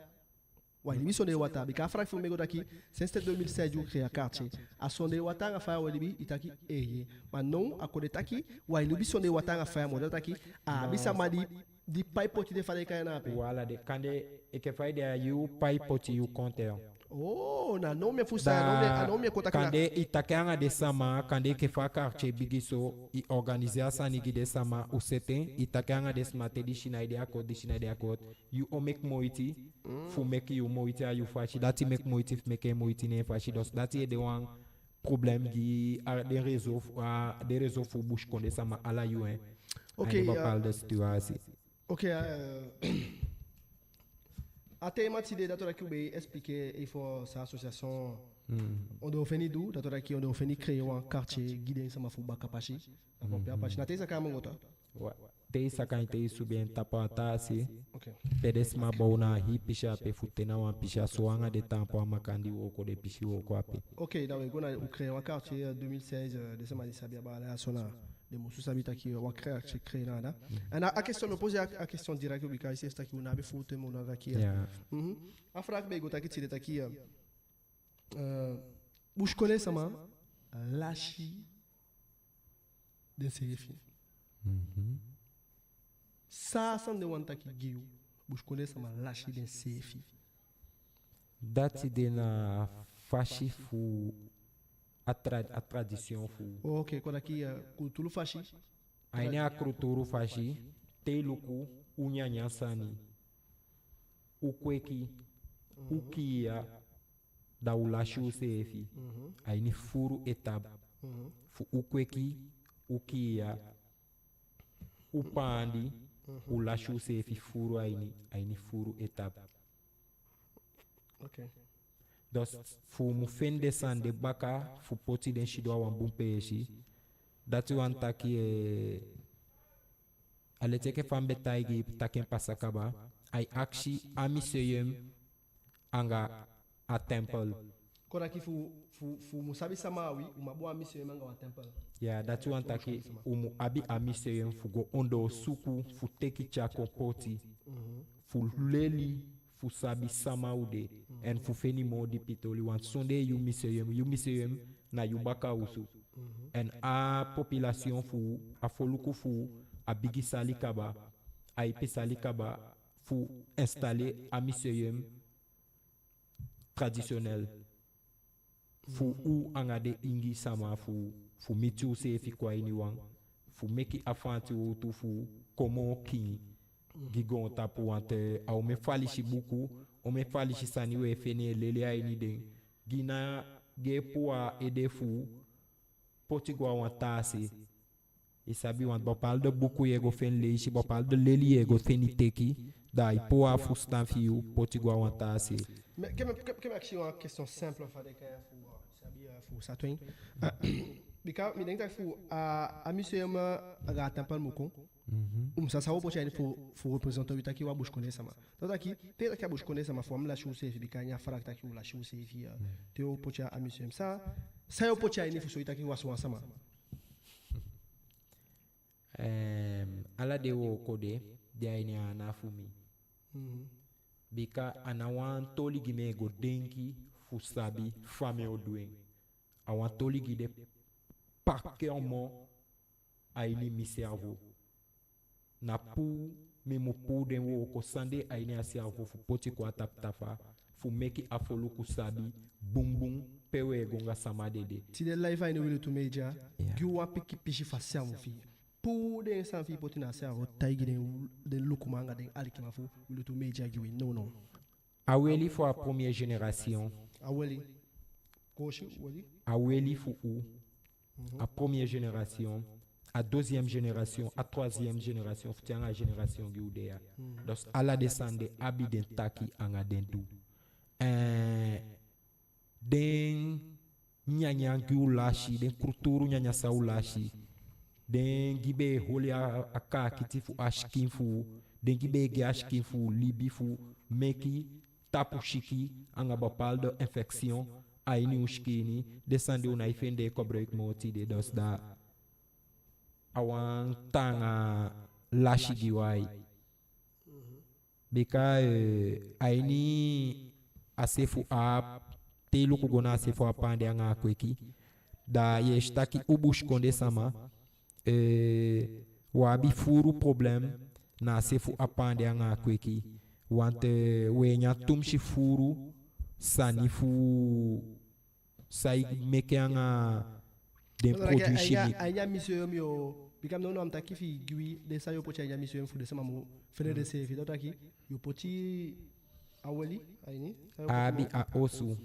wa libi sonde wata bika afra me gota ki since 2016 ju créer quartier a sonde wata nga faya wa libi itaki eye ma non akode taki wa libi sonde wata nga faya mo taki a bisa madi Di pai poti de fale kaya na pe.
Voilà, de kande eke faide a you pai poti you konter.
Oh, na no me fusa, no me kota kana.
Kande itakanga de sama, kande ke fa quartier bigiso i organiser sa nigi de sama o seten itakanga de smate di shina de akot you o make moiti fu make you moiti a you fachi dati make moiti make moiti ne fachi dos dati e de wan problème gi a des réseaux fu bouche konde sama ala you hein.
Ok,
On parle de situation.
Ok, até matide datora que be expliquer il faut sa association on doit finir d'où datora qui on doit finir créer un quartier guidé sama fu bakapashi na pia pachi na tesa kama ngota.
Ouais. Te sakan te subien tapata si
Ok.
pedes ma bona hi pisha pe futena wa pisha soanga de tempo makandi woko de pishi woko ape.
Ok, donc on a créé un quartier 2016 décembre de Sabia Bala sona de Moussou Sabita qui on créé là. A question me poser a question directe because ici c'est qui on a be foot mon là qui. A frak be gota qui tire ta qui bouche connaît sama lachi de série. Ça sans de wanta qui giu bouche connaît sama lachi de série.
Dati de na fashi fu a tradition fu.
Ok, quando aqui cultura fashi.
Aine a kulturu fashi te luku unyanya sani. Ukweki ukia da ulashi usefi. Aine furu etab. Fu ukweki ukia upandi ulashi usefi furu aine furu etab.
Ok.
Dus fu mu fen descende baka fu poti den shidwa wan bumpe shi dati wan taki ale teke fambe taigi taken pasakaba ai akshi amiseyem anga a temple
Quando aqui fu musabi samawi umabo amisi manga wa temple.
ya dati wan taki umu abi amiseyem fu go ondo suku fu teki chako poti fu leli fu sabi samaude en fu feni modi pitoli wan sonde yu miseyem na yu baka usu en a population fu a foluku fu a bigi sali kaba a ipi sali kaba fu installer a miseyem traditionnel fu u angade ingi sama fu mitu se fi kwa ini wang fu meki afanti utu fu komo king gigon tapu wante au me falishi buku o me falishi sani we fene lele a ini den gina ge poa ede fu potigwa wantasi isabi want bopal de buku yego fen leishi bopal de leli yego feni teki da ipoa fu stanfiu potigwa wantasi.
Mais que me uma questão simple fazer que fu sabia fu satwin. Bika mi denk dat fu a museum aga temple mukon. Sa sawo po chani fu representant utaki wa bush connaître sama. Donc aqui, te aqui a bush connaître sama forme la chose c'est bika nya farak taki la chose c'est fi te o po cha a museum ça eu po chani fu so utaki wa so sama.
Ala de wo kode de aini ana fumi. Bika anawan toli gime go denki fu sabi fame o doing. Awan toli gide particulièrement aini mi cerveau. Na pou me mo pou den wo ko sande aini a cerveau fu poti ko atap tafa fu meki afolu ku sabi bum bum pewe gonga sama dede.
Si de live aini wile tu meja, giwa piki pishi fa cerveau fi. Pour des sans fi poti na cerveau taigi den lukumanga den alikima fu wile tu meja giwi. Non.
Aweli fu a première génération.
Aweli. Koshi wali.
Aweli fu ou. A première génération, à deuxième génération, à troisième génération, tiens la génération giudea. Donc à la descente abiden taki anga dendu. Den nyanya giulashi, den kulturu nyanya saulashi. Den gibe holi aka kitifu ashkinfu, den gibe ge ashkinfu libifu meki tapu shiki anga bapal de infection. Aini ushkini descende una ifende kobrek moti de dos da awan tanga lashi giwai bika aini asefu a telu kugona asefu a pande anga kweki da yeshtaki ubush konde sama wabi furu problem na se fu apande anga kweki want we nya tumshi furu sani fu sai meke anga den produit chimique
anya monsieur yo bikam no am taki fi gui de sa yo pocha anya monsieur fu de sama mo fene de se fi dotaki yo poti aweli aini
abi a osu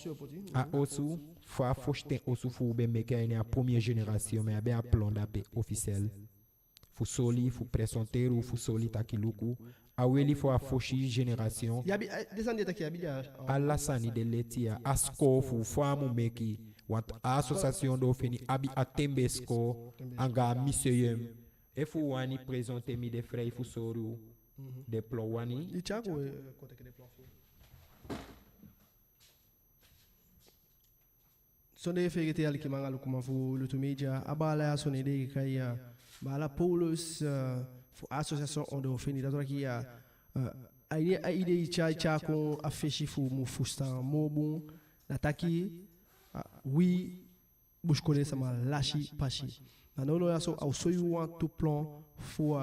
yo poti
a osu fa fochten osu fu be meke ene a première génération mais a plan d'appel officiel fu soli fu presonteru fu soli takiluku aweli fu a foshi génération
yabi descendre taki abi
alasani de letia asko fu famu meki want association do fini abi a tembe sco anga monsieur e fu wani présenter mi de frères fu soru de plan wani
ichako kote ke de plan fu sonde fegete al kimangalu kuma fu lutumedia abala ya sonde de kaya bala Paulus fu association ondo fini datora ki ya aide cha ko afeshi fu mu fusta mobu nataki oui bushkone sama lashi pashi na nono ya so au so you want to plan fu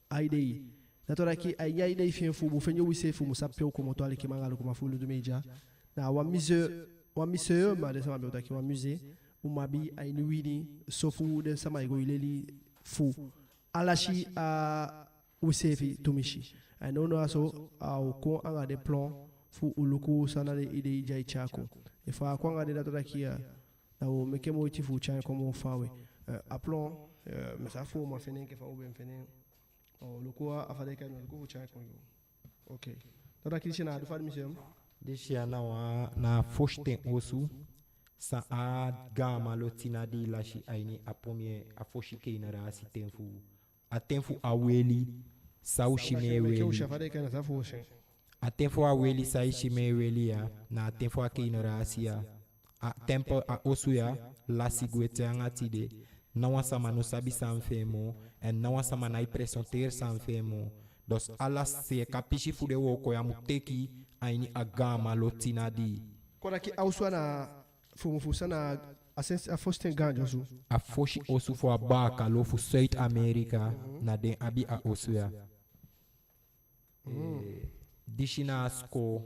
aide datora ki aide fin fu bu fenyo wise fu musapio ko moto ale kimangalu kuma fu lutumedia na wa mise ma de sama be otaki wa musée umabi aini wini sofu de sama igo ileli fu alashi a usefi tumishi anono aso au ko anga de plan fu uluku sana de ide jai chako e fa ko anga de data kia na o meke mo ti fu chan como fawe a plan mais ça faut moi fenen ke fa ou ben fenen o luku a fa de kan luku fu chan ko okay data ki china du fa mission
dishia na fochten osu sa a gama lotina di lashi aini a premier a foshi ke inara si temfu a weli sa ushime weli a temfu a weli sa ushime weli ya na temfu a ke inara asia a tempo a osu ya la sigwete angatide na wasama no sabi sanfemo en na wasama na impression ter sanfemo dos alas se kapishi fude woko ya muteki aini a gama lotina di
kona ki auswa na fu sana a fosten ganjo su
a foshi osu fo a baka lo fu South America na den abi a osu ya dishina asko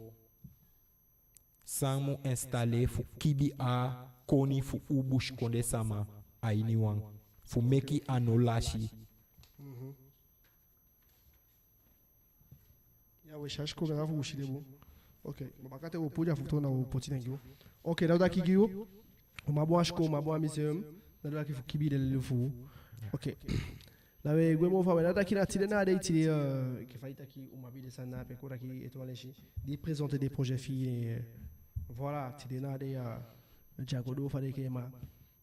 samu installe fu kibi a koni fu ubush konde sama aini wang fu meki anolashi
ya we shash ko ga fu ushilebo okay bakate wo poja fu na wo potinengo okay dauda kigiu mabo ashko mabo museum na dauda kifu kibi de le fu okay na we gwemo fa dauda kina tilena de tili ki faita ki umabi de sana pe kora ki étoile chi di présenter des projets filles voilà tilena de jagodo fa de kema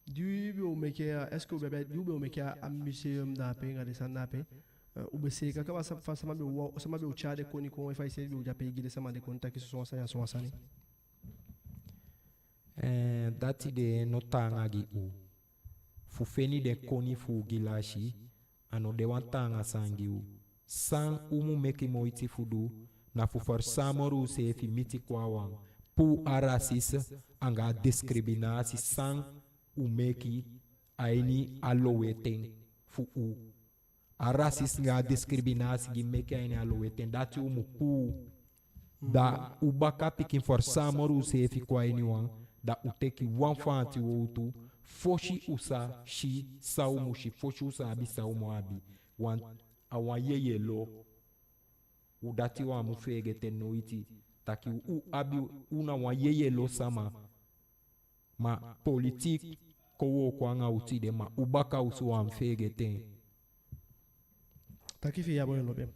du bi o meke est-ce que bebe du bi o meke a museum da pe ngade sana pe ubese kaka ba sama be wo sama be o chade koni ko fa ise be o jape gide sama de konta ki so sani
dati de notanga gi u fu feni de koni fu gilashi ano de wantanga sangi u sang umu meki moiti fudu na fu for samoru se fi miti kwa wang pu arasis anga diskribina si sang u meki aini aloweten fu u arasis nga discriminatie gi meke aini aloweten dati umu pu da ubaka pikin for samoru se fi kwa aini wang da uteki wan fanti wotu foshi usa shi saumu shi foshi usa abi saumu abi wan awan yeye lo udati wa mufege tenoiti taki u abi una wan yeye lo sama ma politik kowo kwa nga utide ma ubaka usu wa mfege ten
taki fi yabo no bem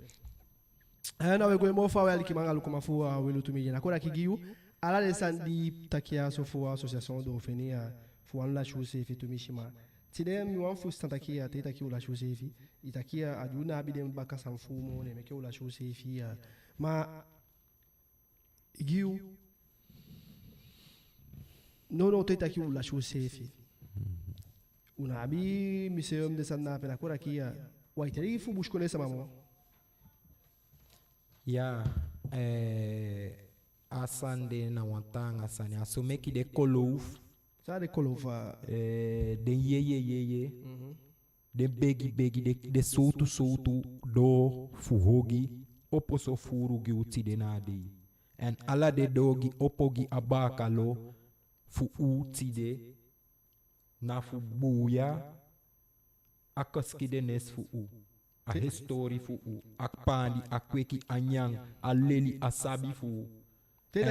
ana we go mo fa wa alikimanga lukuma fu wa welu tumije na kora kigiu ala de sandi takia so fu association do fenia fu an la chose fi tumishima tide mi wan fu takia te takia la chose fi itakia aduna abidem baka sanfu mo ne meke la chose fi ma giu no te takia la chose fi una abi museum de sanna pe la kora kia waiteri fu bushkone sama mo
ya asande na wantanga sani asomeki de kolouf
ça de kolofa
de yeye de begi de solto do fuhogi oposo furugi utide nadi en ala de dogi opogi abakalo fu utide na fu buya akaski de nes fu a histori fu akpandi akweki anyang aleli asabi fu
Te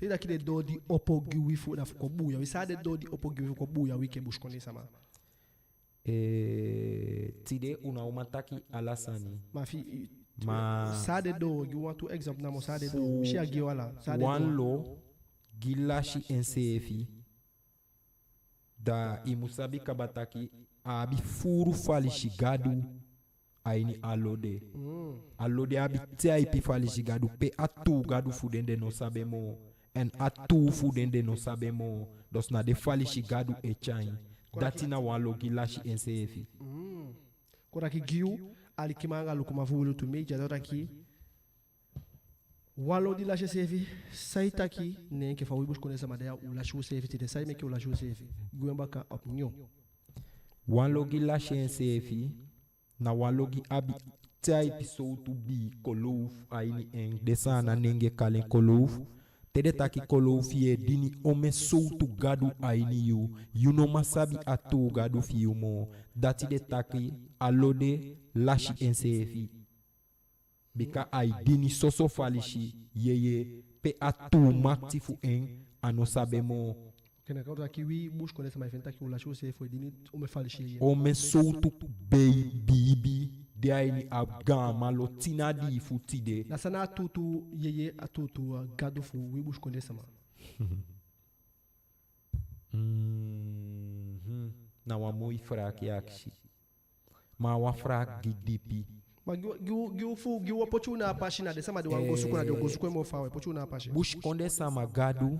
daquele do di opogi wifu na fuko buya. We sa de do di opogi wifu buya wike bushkone sama.
Tide una umataki alasani.
Ma sa de do you want to example na mo sa de do. Shi agi wala.
One lo gilashi NCF da imusabi kabataki abi furu fali shigadu aini alode. Alode abi tia pi fali shigadu pe atu gadu fudende no sabemo en atu fudende no sabemo dos na de fali shigadu e chain datina walo gilashi NCF.
Kora ki giu ali kimanga lukuma vulu tu meja dora ki walo di lashe sefi saita ki ne ke fa wibus konesa madaya u lashu sefi te sai me ke u lashu sefi guemba ka opinion
walogi lashe NCF na walogi abi tai episode bi kolouf aini en desana nenge kalen kolouf tede taki kolouf ye dini ome soutu gadu aini you no masabi atu gadu fi mo dati de taki alode lashi NCF bika ai dini soso falishi yeye pe atu maktifu en ano sabemo
kena kauta ki wi bush konesa mai fenta ki u lashu sefi foi dini ome falishi ye
ome soutu baby de aini abgama lotina di futide
na sana tutu yeye atutu gadu fu wibush konesa ma
na wa moi fraki akshi ma wa frak gidipi
ma giu opportuna pashina de sama de wango sukuna de wango sukwe mo fawe opportuna pashi
bush konesa magadu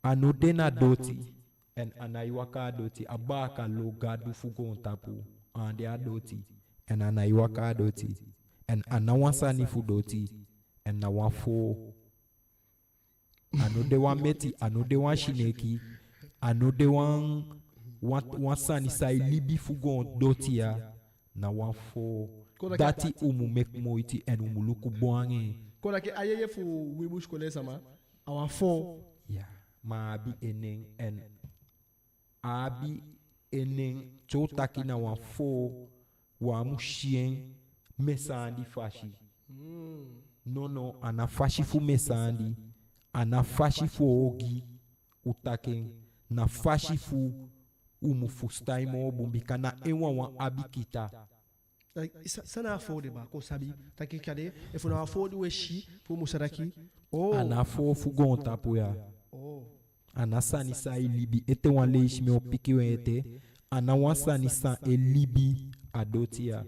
anodena doti en anaiwaka doti abaka lo gadu fugon tapu ande adoti en anaiwaka doti en anawasa ni fudoti en nawafo anode wa meti anode wa shineki anode wa sani sai libi fugon doti ya na wafo dati mek moiti en umuluku boange
kona ke ayeye fu wibush konesa ma awafo
yeah ma abi eneng en abi eneng chotaki na wa fo wa mushien mesandi fashi no ana fashi fu mesandi ana fashi fu ogi utaken na fashi fu umufustai mo bumbika na enwa wa abikita
sana afode ba ko sabi taki kade e fu na afode we shi fu musaraki
ana fo fu gonta poya anasani sa elibi ete wan leish me opiki wete ana wasani sa elibi adotia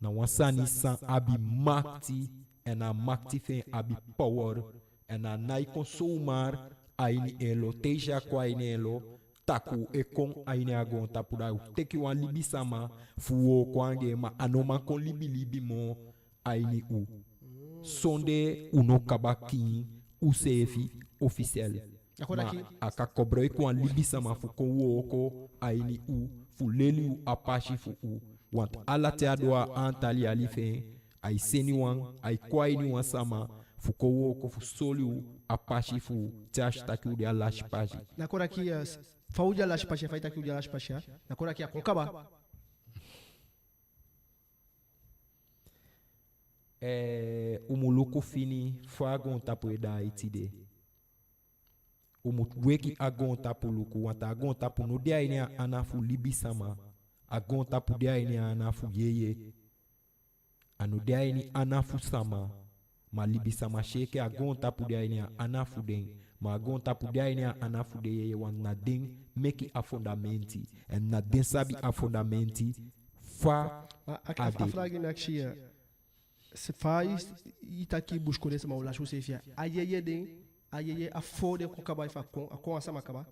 na wasani sa abi makti ena makti fe abi power ena nai consumar aini elo teja kwa aini elo taku ekon aini agon tapura teki wan libi sama fuo kwange ma anoma kon libi mo aini u sonde uno kabaki usefi officiel aka kobroi kwa libisa mafuko woko aini u fuleli u apashi fu u want ala te adwa antali alife ai seni wan ai kwaini wan sama fuko woko fu soli u apashi fu tash taki de alash pashi
nakora ki fauja lash pashi faita ki lash pashi nakora ki akonkaba
umuluku fini fagon tapoeda itide umutweki agon tapuluku wanta agon tapu no dia ini anafu libisama agon tapu dia ini anafu yeye anu dia ini anafu sama ma libisama sheke agon tapu dia ini anafu den ma agon tapu dia ini anafu de yeye wan na den meki a fundamenti en na den sabi a fundamenti fa ade
aflagi nakshia se faz itaki buscou esse mal lacho se fia ayeye den ayeye afode ko kaba fa kon asama kaba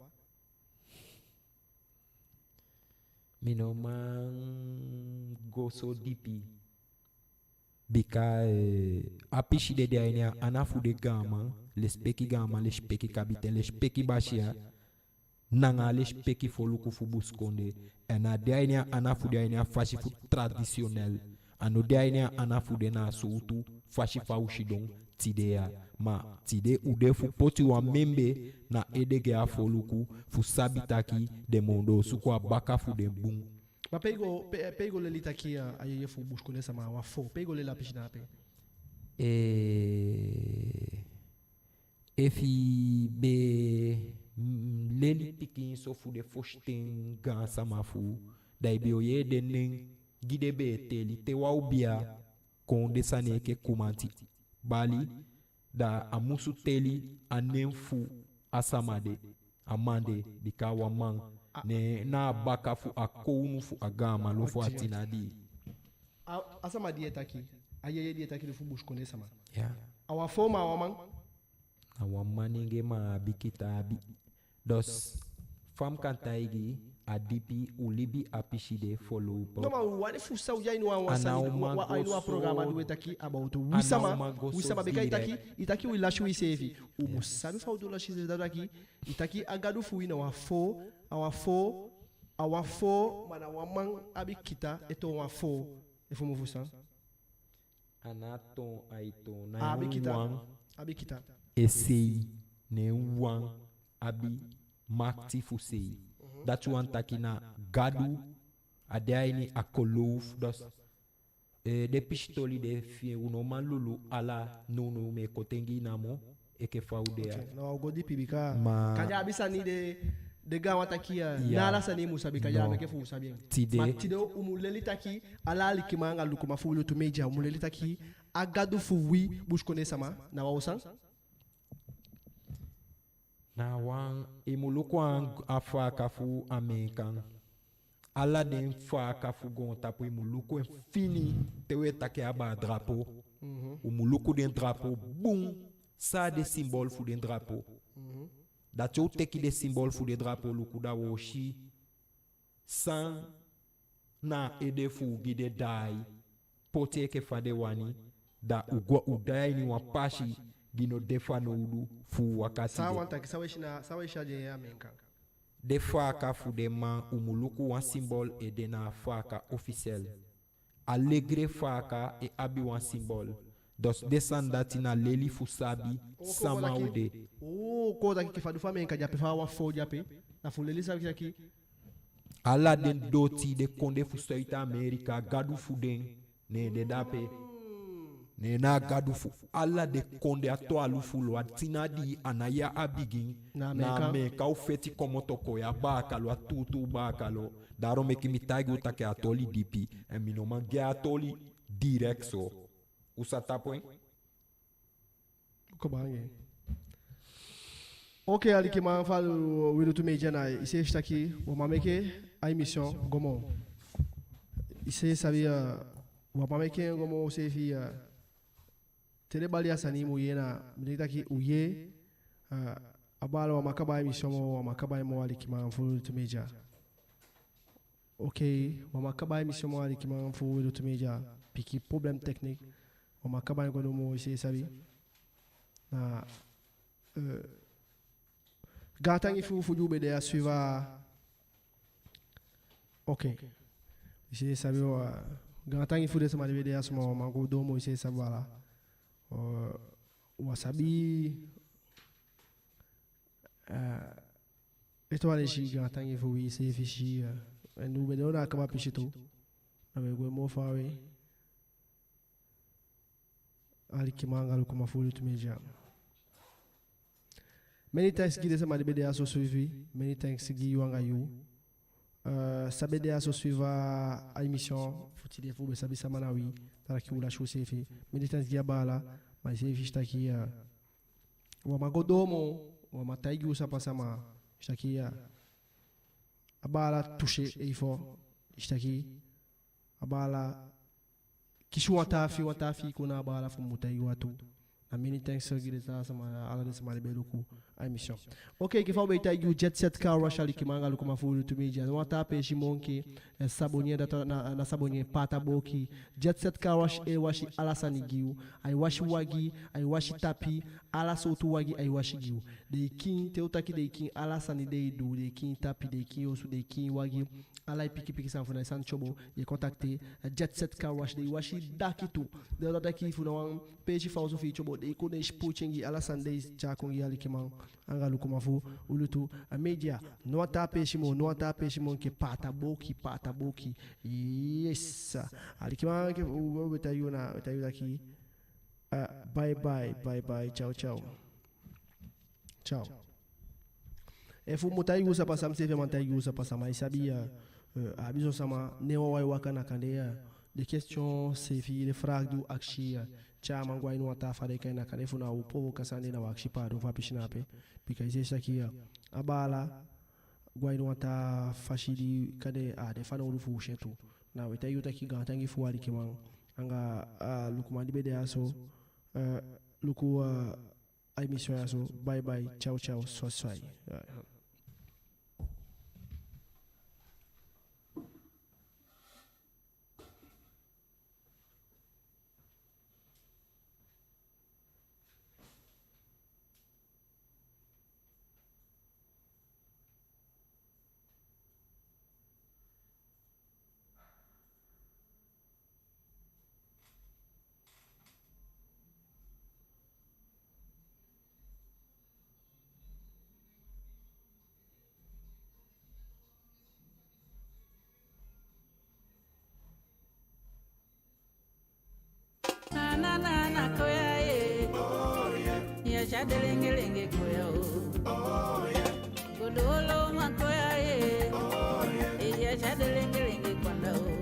mino man go so dipi bika apishi de dia anafu de gama les peki kabiten les peki bashia nangale speki foluku fu buskonde en a diainia ana fu diainia fashi fu traditionnel ano diainia ana fu dena soutu fashi fa ushidon tidea ma tide ude fu poti wa membe na edege a foluku fu sabitaki de mondo suko baka fu de bung.
Ma pego le litaki aye fu buskonde sama wa fo pego le la pishna pe.
Efi be leli pikin so fu de foshten gan sama fu dai be oye denen gide be teli te wa ubia kon desane ke kumanti bali da amusu teli anen fu asamade amande bika wa man ne na baka fu akonu fu agama lo fu atinadi
asamadi etaki aye etaki le fu buskonde sama
yeah
awa fo ma wa man
awa maninge ma bikita abi dos fam kantaigi adipi ulibi apishide follow
no ma wani fu sa uja inu wa sani wa inu wa programa du etaki about wisama beka itaki wila shu isevi umusabi fa udola shize dadaki itaki agadu fu ina wa fo awa fo mana wa man abikita eto wa fo efo mu fusa
anaton aito na
abikita
essay ne wan abi makti fusei datu antakina gadu adaini akolouf dos de pistoli de fie uno man lulu ala nono me kotengi namo eke faudea
no godi pibika
ma
kaja abisa ni de gawa takia nala sani musabi kaja me ke fu sabi ma tide umuleli taki ala likimanga lukuma fulu to meja umuleli taki agadu fu wi bushkone sama na wausan
na wan imuluku afa kafu american ala den fa kafu gon tapu imuluku fini tewe take aba drapeau umuluku den drapeau boum ça des symboles fu den drapeau dat yo teki des symboles fu den drapeau luku da woshi san na ede fu gide dai pote ke fade wani da ugwa udai ni wapashi gino defano udu fu wakati
sawa je ya menka
de faka fu de man umuluku wan symbole e de na faka officiel alegre faka e abi wan symbole dos descendati na leli fu sabi sama ude
ko da ki fadu fa menka jape fa wa fo jape na fu leli sabi ki
ala den doti de konde fu soita america gadu fu den ne de dape ne na gadu fu ala de konde ato alufu lo atina di anaya abigin na me ka ufeti komotoko ya baka lo atutu baka lo daro me kimi tagi utake atoli dipi e mino mangia atoli direct so usata point
ko bange ok ali ki ma falu wilu tu meja na ise estaki o mameke a émission gomo ise sabia o mameke gomo se via tele balia sani mu yena mnitaki uye abalo wa makaba émission wa makaba mo ali ki ma falu tu meja ok wa makaba émission mo ali ki ma falu tu meja piki problème technique wa makaba ngono mo ise sabi na Gatan il faut vous aider à suivre. Ok. Ici ça veut Gatan il faut des ma aider à ce moment go domo ici ça voilà. Wasabi étoile ici Gatan il faut ici fichi nous me donner comme piché tout. Avec go mo fawe. Ali kimanga comme faut tout média. Many thanks Guy de ma BDA so suivi. Many thanks Guy Wanga you. Sa BDA so suiva a émission. Faut-il dire vous sabi samanawi. Tara ki ula shu sefi. Many thanks Guy Abala. Ma sefi shtaki ya. Wa magodomo. Wa mataigi usa pasama. Shtaki ya. Abala touché et il faut. Shtaki. Abala. Kishu watafi kuna abala fumutaigi watu. A many thanks for giving us some ala de sama beluku a émission. OK, que fa beta you jet set car rush ali kimanga lu kuma fulu to media. No tape shimonki sabonye data na sabonye pata boki. Jet set car rush e washi ala sani giu. I washi wagi, I washi tapi, ala sotu wagi ay washigiu de kin te utaki de kin ala sani de du de kin tapi de kin osu de kin wagi ala piki san funa san chobo ye contacter jet set car wash de washi dakitu de daki funa wan page fauzo fi chobo de ko de spochingi ala sande cha kongi ali kiman angalu kuma fu ulutu a media no ata page mo ke pata boki yes ali kiman ke betayuna ki bye bye ciao e fu mutai usa pasam se mantai usa pasama e sabia abiso sama ne wa wakana kandeya de question se fi le fragdu akshia cha mangwa ino ata fare kaina kane fu na upo kasande na wakshi pa do fa pishinape because is sakia abala gwaino ata fashidi kade de fana urufu shetu na wetayuta kigantangi fu wali kiman anga lukumandi bede aso luku ay mission aso bye ciao swai
na koya ye ya shadelenge koya o godolo makoya ye ya shadelenge kwanda o